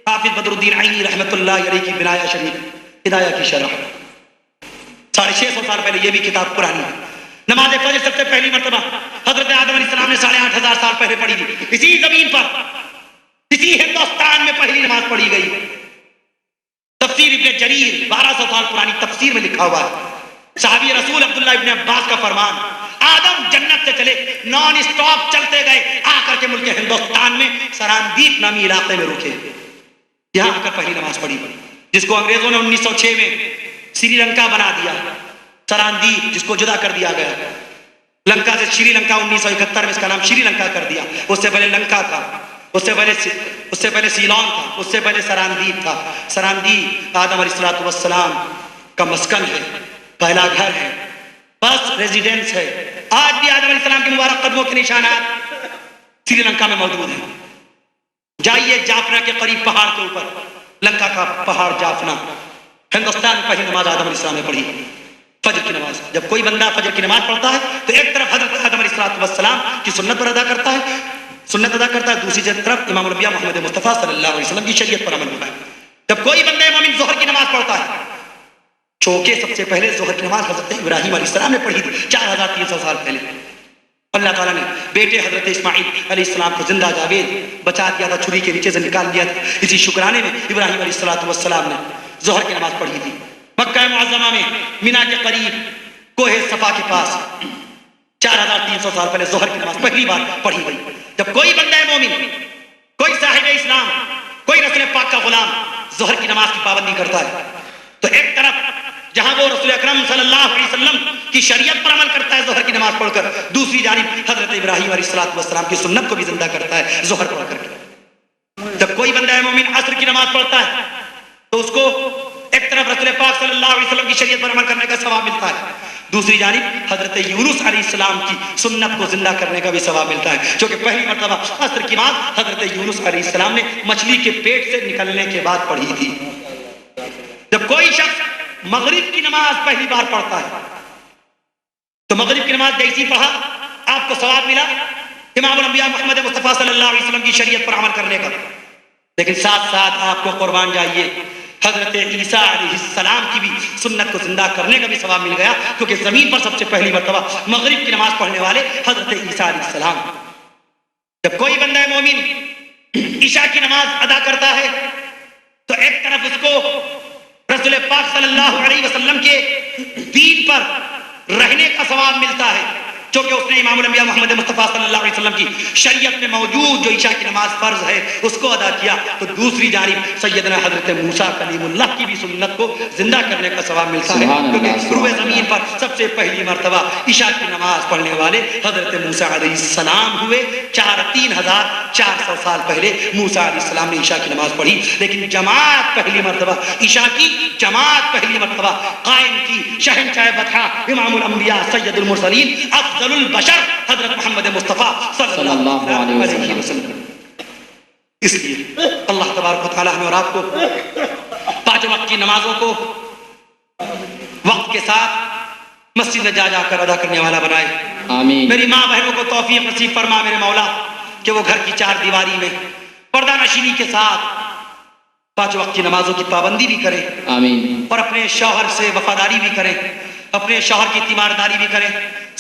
[SPEAKER 1] حافظ بدر الدین عینی رحمۃ اللہ علیہ کی بنایا شریف ہدایہ کی شرح، 650 سال پہلے، یہ بھی کتاب پرانی ہے. نماز فجر سب سے پہلی مرتبہ حضرت آدم علیہ السلام نے 8,500 سال پہلے پڑھی تھی. اسی زمین پر، اسی ہندوستان میں پہلی نماز پڑھی گئی. تفسیر ابن جریر 1200 سال پرانی تفسیر میں لکھا ہوا ہے. صحابی رسول عبداللہ ابن عباس کا فرمان، آدم جنت سے چلے، نان اسٹاپ چلتے گئے، آ کر کے ملک ہندوستان میں سراندیپ نامی علاقے میں رکے. یہاں آ کر پہلی نماز پڑھی، جس کو انگریزوں نے 1906 میں سری لنکا بنا دیا. سراندیپ جس کو جدا کر دیا گیا، لنکا سے شری لنکا 1971 میں اس کا نام شری لنکا کر دیا. اس سے پہلے لنکا تھا، اس سے پہلے سیلون تھا، اس سے پہلے سراندیپ تھا. سراندیپ آدم علیہ السلام کا مسکن ہے، پہلا گھر ہے، فرسٹ ریزیڈنس ہے. آج بھی آدم علیہ السلام کے مبارک قدموں کے نشانات سری لنکا میں موجود ہیں. جائیے جافنا کے قریب پہاڑ کے اوپر، لنکا کا پہاڑ جافنا. ہندوستان میں پہلی نماز آدم علیہ السلام نے پڑھی، فجر کی نماز. جب کوئی بندہ فجر کی نماز پڑھتا ہے تو ایک طرف حضرت آدم علیہ السلام کی سنت پر ادا کرتا ہے، دوسری طرف امام الانبیاء محمد مصطفیٰ صلی اللہ علیہ وسلم کی شریعت پر عمل ہوتا ہے. جب کوئی بندہ مومن ظہر کی نماز پڑھتا ہے، چونکہ سب سے پہلے ظہر کی نماز حضرت ابراہیم علیہ السلام نے پڑھی تھی 4,300 سال پہلے. اللہ تعالیٰ نے بیٹے حضرت اسماعیل علیہ السلام کو زندہ جاوید بچا دیا تھا، چھری کے نیچے سے نکال دیا تھا. اسی شکرانے میں ابراہیم علیہ السلام نے ظہر کی نماز پڑھی تھی. مکہ معظمہ میں مینا کے قریب کوہ صفا کے پاس 4,300 سال پہلے ظہر کی نماز پہلی بار پڑھی گئی. جب کوئی بندہ مومن، کوئی صاحب اسلام، کوئی رسول پاک کا غلام ظہر کی نماز کی پابندی کرتا ہے تو ایک طرف جہاں وہ رسول اکرم صلی اللہ علیہ وسلم کی شریعت پر عمل کرتا ہے ظہر کی نماز پڑھ کر، دوسری جانب حضرت ابراہیم علیہ السلام کی سنت کو بھی زندہ کرتا ہے ظہر پڑھ کر کے. جب کوئی بندہ مومن عصر کی نماز پڑھتا ہے تو اس کو ایک ایک طرف رسول پاک صلی اللہ علیہ وسلم کی شریعت پر عمل کرنے کا ثواب ملتا ہے، دوسری جانب حضرت یونس علیہ السلام کی سنت کو زندہ کرنے کا بھی ثواب ملتا ہے، جو کہ پہلی مرتبہ عصر کی نماز حضرت یونس علیہ السلام نے مچھلی کے پیٹ سے نکلنے کے بعد پڑھی تھی۔ جب کوئی شخص مغرب کی نماز پہلی بار پڑھتا ہے تو مغرب کی نماز جیسی پڑھا آپ کو ثواب ملا امام الانبیاء محمد مصطفیٰ صلی اللہ علیہ وسلم کی شریعت پر عمل کرنے کا، لیکن ساتھ ساتھ آپ کو قربان جائیے حضرت عیسیٰ علیہ السلام کی بھی سنت کو زندہ کرنے کا بھی ثواب مل گیا، کیونکہ زمین پر سب سے پہلی مرتبہ مغرب کی نماز پڑھنے والے حضرت عیسیٰ علیہ السلام۔ جب کوئی بندہ مومن عشاء کی نماز ادا کرتا ہے تو ایک طرف اس کو رسول پاک صلی اللہ علیہ وسلم کے دین پر رہنے کا ثواب ملتا ہے، چونکہ اس نے امام الانبیاء محمد مصطفیٰ صلی اللہ علیہ وسلم کی شریعت میں موجود جو عشاء کی نماز فرض ہے اس کو ادا کیا، تو دوسری جانب سیدنا حضرت موسیٰ کلیم اللہ کی بھی سنت کو زندہ کرنے کا ثواب ملتا ہے، کیونکہ روئے زمین پر سب سے پہلی مرتبہ عشاء کی نماز پڑھنے والے حضرت موسیٰ علیہ السلام ہوئے۔ 3,400 سال پہلے موسیٰ علیہ السلام نے عشاء کی نماز پڑھی، لیکن جماعت پہلی مرتبہ عشاء کی جماعت پہلی مرتبہ قائم کی شہنشاہ بطحہ امام الانبیاء سید المرسلین افضل البشر حضرت محمد مصطفیٰ صلی اللہ علیہ وسلم۔ اس لیے اللہ تبارک و تعالیٰ ہمیں اور آپ کو 5 وقت کی نمازوں کو وقت کے ساتھ مسجد میں جا کر ادا کرنے والا بنائے۔
[SPEAKER 2] آمین۔
[SPEAKER 1] میری ماں بہنوں کو توفیق نصیب فرما میرے مولا کہ وہ گھر کی 4 دیواری میں پردہ نشینی کے ساتھ 5 وقت کی نمازوں کی پابندی بھی کرے،
[SPEAKER 2] آمین۔
[SPEAKER 1] اور اپنے شوہر سے وفاداری بھی کریں، اپنے شوہر کی تیمارداری بھی کریں۔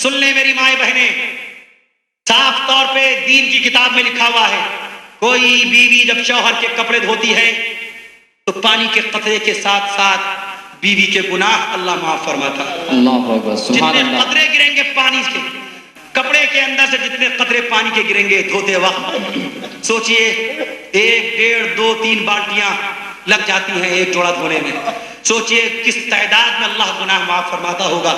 [SPEAKER 1] سن لیں میری مائیں بہنیں، صاف طور پہ دین کی کتاب میں لکھا ہوا ہے کوئی بیوی جب شوہر کے کپڑے دھوتی ہے تو پانی کے قطرے کے ساتھ ساتھ بیوی کے گناہ اللہ معاف فرماتا ہے۔
[SPEAKER 2] اللہ اکبر، سبحان
[SPEAKER 1] جتنے
[SPEAKER 2] اللہ۔
[SPEAKER 1] قطرے گریں گے پانی کے کپڑے کے اندر سے، جتنے قطرے پانی کے گریں گے دھوتے وقت، سوچئے 1، 1.5، 2، 3 بالٹیاں لگ جاتی ہیں ایک جوڑا دھونے میں، سوچئے کس تعداد میں اللہ گناہ معاف فرماتا ہوگا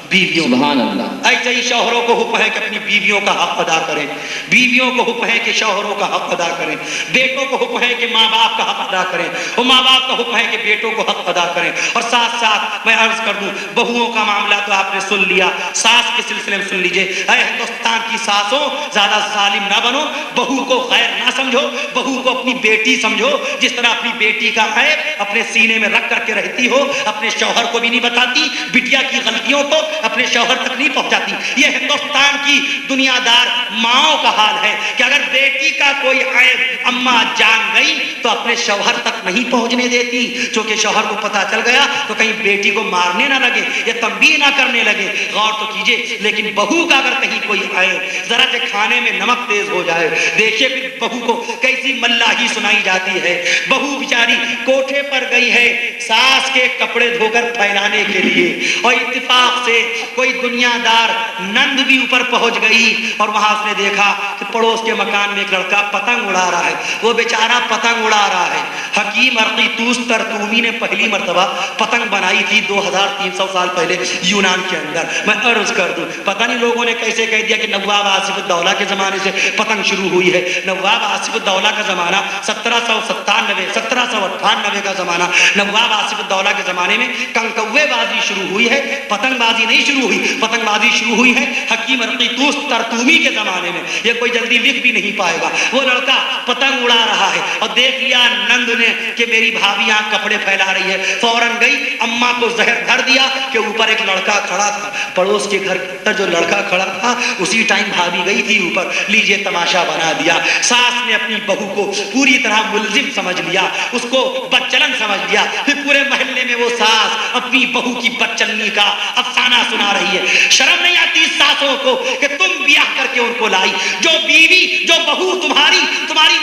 [SPEAKER 1] بیویوں۔
[SPEAKER 2] سبحان اللہ۔
[SPEAKER 1] ایسے ہی شوہروں کو حکم ہے کہ اپنی بیویوں کا حق ادا کریں، بیویوں کو حکم ہے کہ شوہروں کا حق ادا کریں، بیٹوں کو حکم ہے کہ ماں باپ کا حق ادا کریں، اور ماں باپ کا حکم ہے کہ بیٹوں کو حق ادا کریں۔ اور ساتھ ساتھ میں عرض کر دوں بہوؤں کا معاملہ تو آپ نے سن لیا، ساس کے سلسلے میں سن لیجئے، اے ہندوستان کی ساسوں زیادہ ظالم نہ بنو، بہو کو غیر نہ سمجھو، بہو کو اپنی بیٹی سمجھو، جس طرح اپنی بیٹی کا عیب اپنے سینے میں رکھ کر کے رہتی ہو، اپنے شوہر کو بھی نہیں بتاتی، بٹیا کی غلطیوں کو اپنے شوہر تک نہیں پہنچاتی۔ یہ ہندوستان کی دنیا دار ماؤں کا حال ہے کہ اگر بیٹی کا کوئی عیب اماں جان گئی تو اپنے شوہر تک نہیں پہنچنے دیتی، چونکہ شوہر کو پتا چل گیا تو کہیں بیٹی کو مارنے نہ لگے یا تنبیہ نہ کرنے لگے۔ غور تو کیجئے، لیکن بہو کا اگر کہیں کوئی عیب ذرا سے کھانے میں نمک تیز ہو جائے، دیکھیے پھر بہو کو کیسی ملاحی سنائی جاتی ہے۔ بہو بیچاری کوٹھے پر گئی ہے ساس کے کپڑے دھو کر پھیلانے کے لیے، اور اتفاق سے کوئی دنیا دار نند بھی اوپر پہنچ گئی اور وہاں اس نے دیکھا کہ پڑوس کے مکان میں ایک لڑکا پتنگ اڑا رہا ہے، وہ بیچارہ پتنگ اڑا رہا ہے۔ حکیم ارقیطوس ترتومی نے پہلی مرتبہ پتنگ بنائی تھی 2300 سال پہلے یونان کے اندر۔ میں عرض کر دوں پتہ نہیں لوگوں نے کیسے کہہ دیا کہ نواب آصف الدولہ کے زمانے سے پتنگ شروع ہوئی ہے۔ نواب آصف الدولہ کا زمانہ 1797 کا زمانہ، نواب آصف الدولہ کے زمانے میں کنکوے بازی شروع ہوئی ہے، پتنگ بازی نہیں شروع ہوئی۔ پتنگ بازی شروع ہوئی ہے حکیم ارقیطوس ترتومی کے زمانے میں، یہ کوئی جلدی لکھ بھی نہیں پائے گا۔ وہ لڑکا پتنگ اڑا رہا ہے اور دیکھ لیا نند نے کہ میری بھابھی یہاں کپڑے پھیلا رہی ہے، فوراً گئی اماں کو زہر دھر دیا کہ اوپر ایک لڑکا کھڑا تھا، پڑوس کے گھر پر جو لڑکا کھڑا تھا اسی ٹائم بھابھی گئی تھی اوپر، لیجئے تماشا بنا دیا۔ ساس نے اپنی بہو کو پوری طرح ملزم سمجھ لیا، اس کو بدچلن سمجھ لیا، پھر پورے محلے میں وہ ساس اپنی بہو کی بدچلنی کا افسانہ سنا رہی ہے۔ شرم نہیں آتی ساسوں کو کہ تم بیاہ کر کے ان کو لائی، جو بیوی جو بہو تمہاری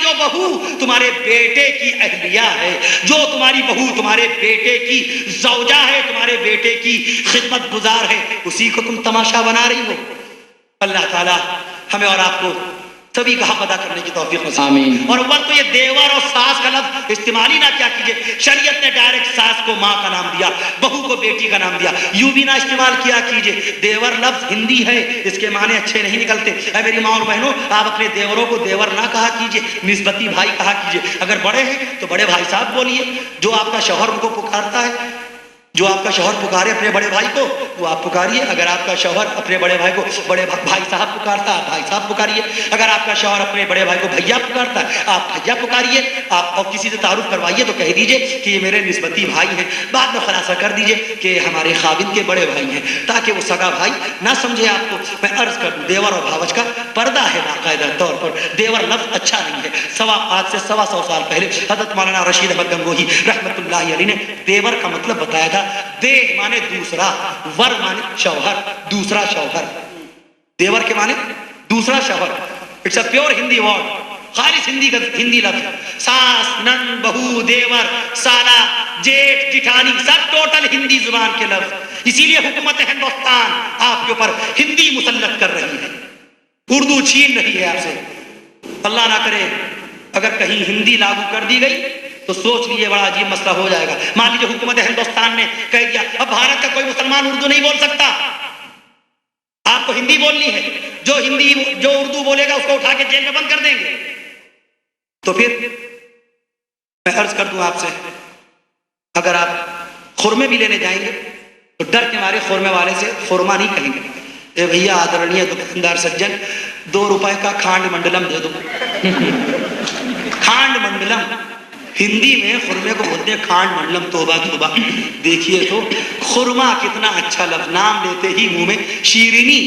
[SPEAKER 1] جو بہو تمہارے بیٹے کی اہلیہ ہے، جو تمہاری بہو تمہارے بیٹے کی زوجہ ہے، تمہارے بیٹے کی خدمت گزار ہے، اسی کو تم تماشا بنا رہی ہو۔ اللہ تعالی ہمیں اور آپ کو سبھی کا حق ادا کرنے کی توفیق نصیب
[SPEAKER 2] آمین۔
[SPEAKER 1] اور اول تو یہ دیور اور ساس کا لفظ استعمال ہی نہ کیا کیجئے، شریعت نے ڈائریکٹ ساس کو ماں کا نام دیا، بہو کو بیٹی کا نام دیا، یوں بھی نہ استعمال کیا کیجئے۔ دیور لفظ ہندی ہے، اس کے معنی اچھے نہیں نکلتے۔ اے میری ماں اور بہنوں، آپ اپنے دیوروں کو دیور نہ کہا کیجئے، نسبتی بھائی کہا کیجئے۔ اگر بڑے ہیں تو بڑے بھائی صاحب بولیے، جو آپ کا شوہر ان کو پکارتا ہے، جو آپ کا شوہر پکارے اپنے بڑے بھائی کو وہ آپ پکاریے۔ اگر آپ کا شوہر اپنے بڑے بھائی کو بڑے بھائی صاحب پکارتا ہے آپ بھائی صاحب پکاریے۔ اگر آپ کا شوہر اپنے بڑے بھائی کو بھیا پکارتا ہے آپ بھیا پکاریے۔ آپ اور کسی سے تعارف کروائیے تو کہہ دیجئے کہ یہ میرے نسبتی بھائی ہیں، بعد میں خلاصہ کر دیجئے کہ ہمارے خاوند کے بڑے بھائی ہیں، تاکہ وہ سگا بھائی نہ سمجھے آپ کو۔ میں عرض کر دوں، دیور اور بھاوج کا پردہ ہے باقاعدہ طور پر۔ دیور لفظ اچھا نہیں ہے۔ آج سے 125 سال پہلے حضرت مولانا رشید احمد گنگوہی رحمت اللہ علیہ نے دیور کا مطلب بتایا تھا۔ دے مانے دوسرا، ور مانے شوہر، دوسرا شوہر۔ دیور کے مانے دوسرا شوہر۔ It's a pure Hindi word, خالص ہندی لفظ۔ ساس، نند، بہو، دیور، سالہ، جیٹھ، جٹھانی، سب ٹوٹل ہندی زبان کے لفظ۔ اسی لیے حکومت ہندوستان آپ کے اوپر ہندی مسلط کر رہی ہے، اردو چھین رہی ہے آپ سے۔ اللہ نہ کرے اگر کہیں ہندی لاگو کر دی گئی تو سوچ لیجیے بڑا عجیب مسئلہ ہو جائے گا۔ مان لیجیے حکومت ہندوستان نے کہہ دیا اب بھارت کا کوئی مسلمان اردو نہیں بول سکتا، آپ کو ہندی بولنی ہے، جو اردو بولے گا اس کو اٹھا کے جیل میں بند کر دیں گے۔ تو پھر میں عرض کر دوں آپ سے، اگر آپ خورمے بھی لینے جائیں گے تو ڈر کے مارے خورمے والے سے خورما نہیں کہیں گے، اے بھیا آدرنیہ دکاندار سجن 2 روپے کا کھانڈ منڈلم دے دو۔ کھانڈ منڈلم ہندی میں خورمے کو بولتے ہیں کھانڈ منڈلم۔ توبہ توبہ، دیکھیے تو خورما کتنا اچھا لفظ، نام لیتے ہی منہ میں شیرینی،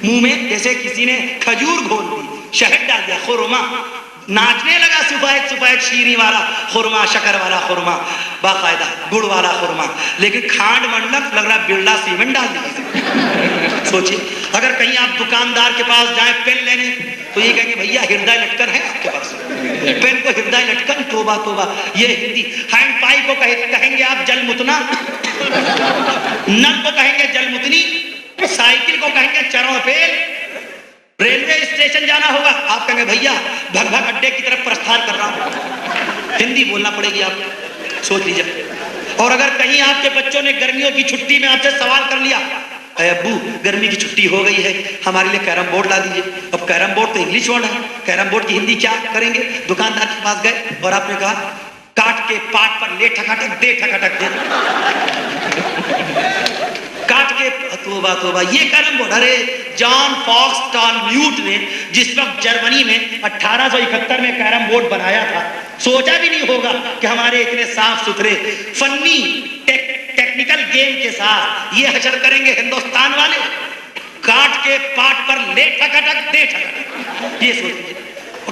[SPEAKER 1] منہ میں جیسے کسی نے کھجور گھول دی، شہد ڈال دیا، خورما۔ ناچنے لگا سفید شیریں والا خورما، شکر والا خورما، باقاعدہ گڑ والا خورما۔ لیکن کھانڈ منڈلم لگ رہا برلا سیمنٹ ڈال دی۔ سوچیے اگر کہیں آپ دکاندار کے پاس جائیں پین لینے تو یہ کہیں گے بھیا ہردے لٹکن ہے آپ کے پاس؟ پین کو ہردے لٹکن، توبہ توبہ، یہ ہندی۔ ہینڈ پائی کو کہیں گے آپ جل متنا، نل کو کہیں گے جل متنی، سائیکل کو کہیں گے چرو پیل۔ ریلوے اسٹیشن جانا ہوگا آپ کہیں گے بھیا بھگ بھگ اڈے کی طرف پرستھان کر رہا ہوں۔ ہندی بولنا پڑے گی آپ کو، سوچ لیجیے۔ اور اگر کہیں آپ کے بچوں نے گرمیوں کی چھٹی میں آپ سے سوال کر لیا اے ابو گرمی کی چھٹی ہو گئی ہے ہمارے لیے کیرم بورڈ لا دیجیے، اب کیرم بورڈ تو انگلش ورڈ ہے، کیرم بورڈ کی ہندی کیا کریں گے؟ دکاندار کے پاس گئے اور آپ نے کہا کاٹ کے پاٹ پر لے ٹھکاٹک دے ٹھکاٹک دے، کاٹ کے، توبہ توبہ، یہ کیرم بورڈ۔ ارے جان فاکس ٹالمیوٹ نے جس وقت جرمنی میں 1871 میں کیرم بورڈ بنایا تھا، سوچا بھی نہیں ہوگا کہ ہمارے اتنے صاف ستھرے فنی ٹیکنیکل گیم کے ساتھ یہ حشر کریں گے ہندوستان والے، کاٹ کے پاٹ پر لے ٹھکاٹک دے ٹھکاٹک۔ یہ سوچیے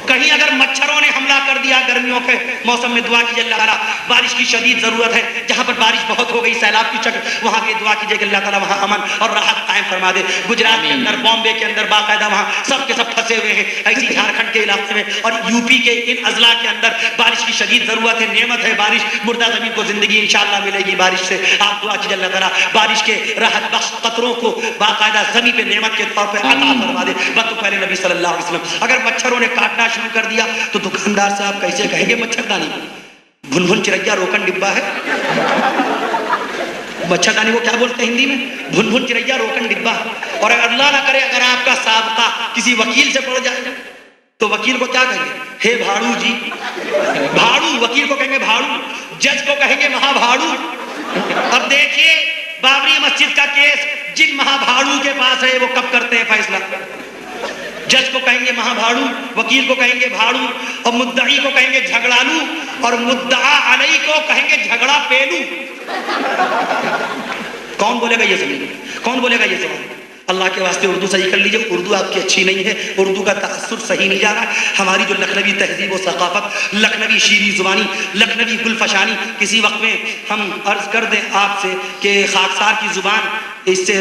[SPEAKER 1] کہیں اگر مچھروں نے حملہ کر دیا گرمیوں کے موسم میں، دعا کیجیے اللہ تعالیٰ بارش کی شدید ضرورت ہے، جہاں پر بارش بہت ہو گئی سیلاب کی شکل، وہاں کی دعا کیجیے کہ اللہ تعالیٰ وہاں امن اور راحت قائم فرما دے۔ گجرات کے اندر، بامبے کے اندر باقاعدہ وہاں سب کے سب پھنسے ہوئے ہیں، ایسی جھارکھنڈ کے علاقے میں اور یو پی کے ان اضلاع کے اندر بارش کی شدید ضرورت ہے، نعمت ہے بارش، مردہ زمین کو زندگی انشاءاللہ ملے گی بارش سے۔ آپ دعا کیجیے اللہ تعالیٰ بارش کے راحت بخش قطروں کو باقاعدہ زمین پہ نعمت کے طور پہ عطا فرما دے۔ وقت پہلے نبی صلی اللہ علیہ وسلم اگر مچھروں نے کاٹنا شروع کر دیا تو دکاندار سے آپ کیسے کہیں گے مچھردانی؟ بھن بھن چریا روکن ڈبہ ہے، مچھردانی کو کیا بولتے ہیں ہندی میں؟ بھن بھن چریا روکن ڈبہ۔ اور اگر اللہ نہ کرے اگر آپ کا سابقہ کسی وکیل سے پڑ جائے تو وکیل کو کیا کہیں گے؟ ہے بھاڑو جی، بھاڑو، وکیل کو کہیں گے بھاڑو، جج کو کہیں گے مہا بھاڑو۔ اب دیکھیے بابری مسجد کا کیس جن مہا بھاڑو کے پاس ہے وہ کب کرتے ہیں فیصلہ؟ جج کو کہیں گے مہا بھاڑو، وکیل کو کہیں گے بھاڑو، اور مدعی کو کہیں گے جھگڑالو، اور مدعا علیہ کو کہیں گے جھگڑا پیلو۔ کون بولے گا یہ زمین؟ کون بولے گا یہ زبان؟ اللہ کے واسطے اردو صحیح کر لیجیے، اردو آپ کی اچھی نہیں ہے، اردو کا تاثر صحیح نہیں جا رہا۔ ہماری جو لکھنوی تہذیب و ثقافت، لکھنوی شیریں زبانی، لکھنوی گلفشانی، کسی وقت میں ہم عرض کر دیں آپ سے کہ خاکسار کی زبان اس سے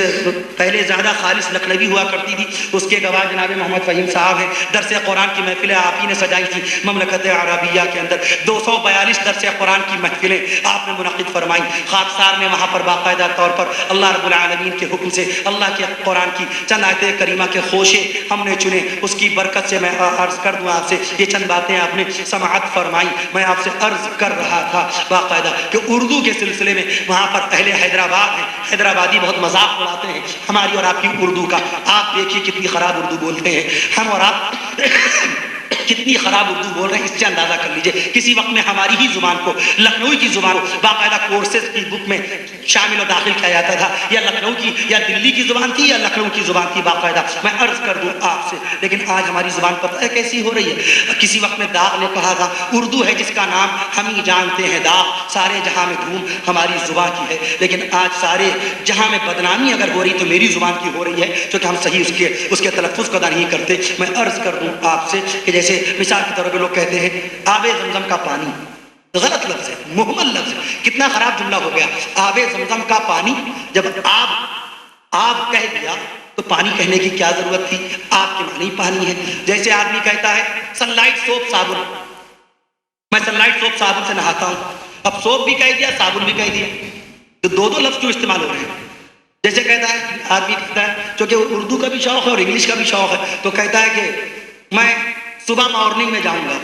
[SPEAKER 1] پہلے زیادہ خالص لکھنوی ہوا کرتی تھی، اس کے گواہ جناب محمد فہیم صاحب ہیں۔ درس قرآن کی محفلیں آپ ہی نے سجائی تھی مملکت عربیہ کے اندر، 242 درس قرآن کی محفلیں آپ نے منعقد فرمائی۔ خاکسار میں وہاں پر باقاعدہ طور پر اللہ رب العالمین کے حکم سے اللہ کے قرآن کی چند آیت کریمہ کے خوشے ہم نے چنے، اس کی برکت سے میں عرض کر دوں آپ سے، یہ چند باتیں آپ نے سماعت فرمائی۔ میں آپ سے عرض کر رہا تھا باقاعدہ کہ اردو کے سلسلے میں وہاں پر اہل حیدرآباد ہیں، حیدرآبادی بہت مذاق اڑاتے ہیں ہماری اور آپ کی اردو کا۔ آپ دیکھیے کتنی خراب اردو بولتے ہیں ہم اور آپ کتنی خراب اردو بول رہے ہیں، اس سے اندازہ کر لیجئے کسی وقت میں ہماری ہی زبان کو، لکھنؤی کی زبان کو باقاعدہ کورسز کی بک میں شامل و داخل کیا جاتا تھا، یا لکھنؤ کی یا دلی کی زبان تھی یا لکھنؤ کی زبان تھی باقاعدہ۔ میں عرض کر دوں آپ سے، لیکن آج ہماری زبان پتہ ہے کیسی ہو رہی ہے۔ کسی وقت میں داغ نے کہا تھا اردو ہے جس کا نام ہم ہی جانتے ہیں داغ، سارے جہاں میں دھوم ہماری زبان کی ہے، لیکن آج سارے جہاں میں بدنامی اگر ہو رہی تو میری زبان کی ہو رہی ہے، کیونکہ ہم صحیح اس کے تلفظ کو ادا نہیں کرتے۔ میں عرض کر دوں آپ سے کہ جیسے مثال کے طور پہ لوگ کہتے ہیں آب زمزم کا پانی، غلط لفظ ہے، مہمل لفظ ہے، کتنا خراب جملہ ہو گیا۔ آب زمزم کا پانی، جب آب کہہ دیا تو پانی کہنے کی کیا ضرورت تھی؟ آپ کے معنی پانی ہے۔ جیسے آدمی کہتا ہے سن لائٹ سوپ صابن، میں سن لائٹ سوپ صابن سے نہاتا ہوں، اب سوپ بھی کہہ دیا صابن بھی کہہ دیا، تو دو لفظ کیوں استعمال ہو رہے ہیں؟ جیسے کہتا ہے آدمی کہتا ہے چونکہ اردو کا بھی شوق ہے اور انگلش کا بھی شوق ہے، تو کہتا ہے کہ میں صبح مارننگ میں جاؤں گا،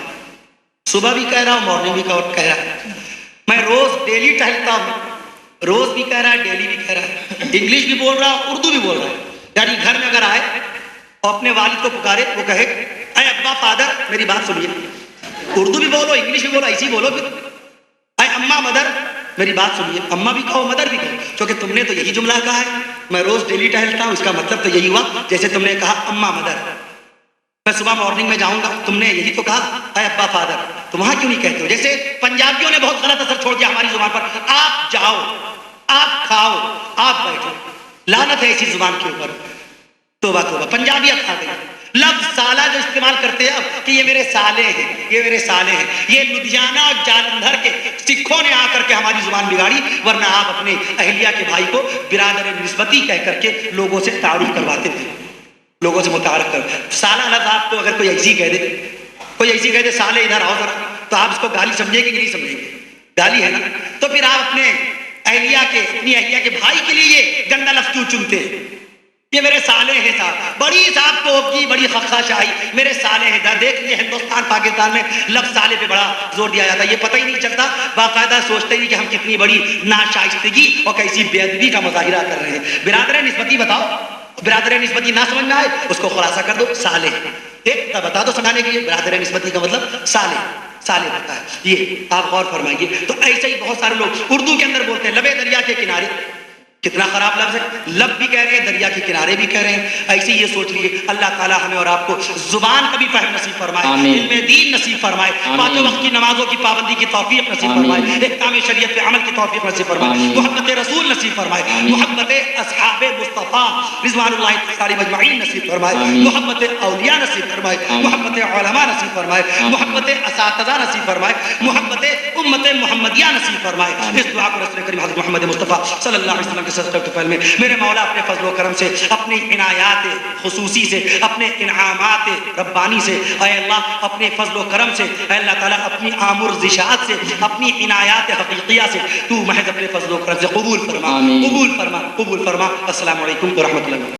[SPEAKER 1] صبح بھی کہہ رہا ہوں مارننگ بھی کہہ رہا ہے، میں روز ڈیلی ٹہلتا ہوں، روز بھی کہہ رہا ہے ڈیلی بھی کہہ رہا ہے، انگلش بھی بول رہا ہے اردو بھی بول رہا ہے۔ یعنی گھر میں اگر آئے اور اپنے والد کو پکارے، وہ کہے اے ابا فادر میری بات سنیے، اردو بھی بولو انگلش بھی بولو، ایسی بولو، پھر اے اماں مدر میری بات سنیے، اماں بھی کہو مدر بھی کہو، کیونکہ تم نے تو یہی جملہ کہا ہے، میں روز ڈیلی ٹہلتا ہوں، اس کا مطلب تو یہی ہوا جیسے تم نے کہا اماں مدر، میں صبح مارننگ میں جاؤں گا، تم نے یہی تو کہا اے ابا فادر، تو وہاں کیوں نہیں کہتے ہو؟ جیسے پنجابیوں نے بہت غلط اثر چھوڑ دیا ہماری زبان پر، آپ جاؤ، آپ کھاؤ، آپ بیٹھو، لعنت ہے ایسی زبان کے اوپر، توبہ توبہ، پنجابیت آ گئی۔ لفظ سالہ جو استعمال کرتے ہیں اب کہ یہ میرے سالے ہیں، یہ میرے سالے ہیں، یہ لدھیانہ اور جالندھر کے سکھوں نے آ کر کے ہماری زبان بگاڑی، ورنہ آپ اپنے اہلیہ کے بھائی کو برادر نسبتی کہہ کر کے لوگوں سے تعارف کرواتے تھے، لوگوں سے متعارف کر۔ سالہ لفظ آپ کو اگر کوئی ایسی کہہ دے، کوئی ایسی کہہ دے سالے ادھر آؤ ذرا، تو آپ اس کو گالی سمجھیں گے کہ نہیں سمجھیں گے؟ گالی ہے نا۔ تو پھر آپ اپنی اہلیہ کے بھائی کے لیے یہ گندا لفظ کیوں چنتے ہیں؟ یہ میرے سالے ہیں صاحب، بڑی صاحب توپ کی بڑی خخاشائی، میرے سالے ہیں۔ دیکھ لیے ہندوستان پاکستان میں لفظ سالے پہ بڑا زور دیا جاتا ہے، یہ پتہ ہی نہیں چلتا، باقاعدہ سوچتے ہی کہ ہم کتنی بڑی ناشائستگی اور کیسی بے ادبی کا مظاہرہ کر رہے ہیں۔ برادر نسبتی بتاؤ، برادر نسبتی نہ سمجھ میں آئے اس کو خلاصہ کر دو سالے، ایک بتا دو سمجھانے کے لیے، برادر نسبتی کا مطلب سالے ہوتا ہے، یہ آپ غور فرمائیے۔ تو ایسے ہی بہت سارے لوگ اردو کے اندر بولتے ہیں لبے دریا کے کنارے، کتنا خراب لفظ ہے، لب بھی کہہ رہے ہیں دریا کے کنارے بھی کہہ رہے ہیں۔ ایسے یہ سوچ لیجیے اللہ تعالیٰ ہمیں اور آپ کو زبان کا بھی فہم نصیب فرمائے، علم دین نصیب فرمائے، پانچوں وقت کی نمازوں کی پابندی کی توفیق نصیب فرمائے، احکام شریعت پہ عمل کی توفیق نصیب فرمائے، محبت رسول نصیب فرمائے، محبت اصحاب مصطفیٰ رضوان اللہ تعالی مجمعین نصیب فرمائے، محبت اولیاء نصیب فرمائے، محبت علماء نصیب فرمائے، محبت اساتذہ نصیب فرمائے، محبت امت محمدیہ نصیب فرمائے۔ اس دعا کو رسول کریم حضرت محمد مصطفیٰ صلی اللہ علیہ وسلم کے صدقۃ میں میرے مولا اپنے فضل و کرم سے، اپنی عنایات خصوصی سے، اپنے انعامات ربانی سے، اے اللہ اپنے فضل و کرم سے، اے اللہ تعالیٰ اپنی آمرزشات سے، اپنی عنایات حقیقیہ سے تو محض اپنے فضل و کرم سے قبول فرما، قبول فرما، قبول فرما۔ السلام علیکم ورحمۃ اللہ۔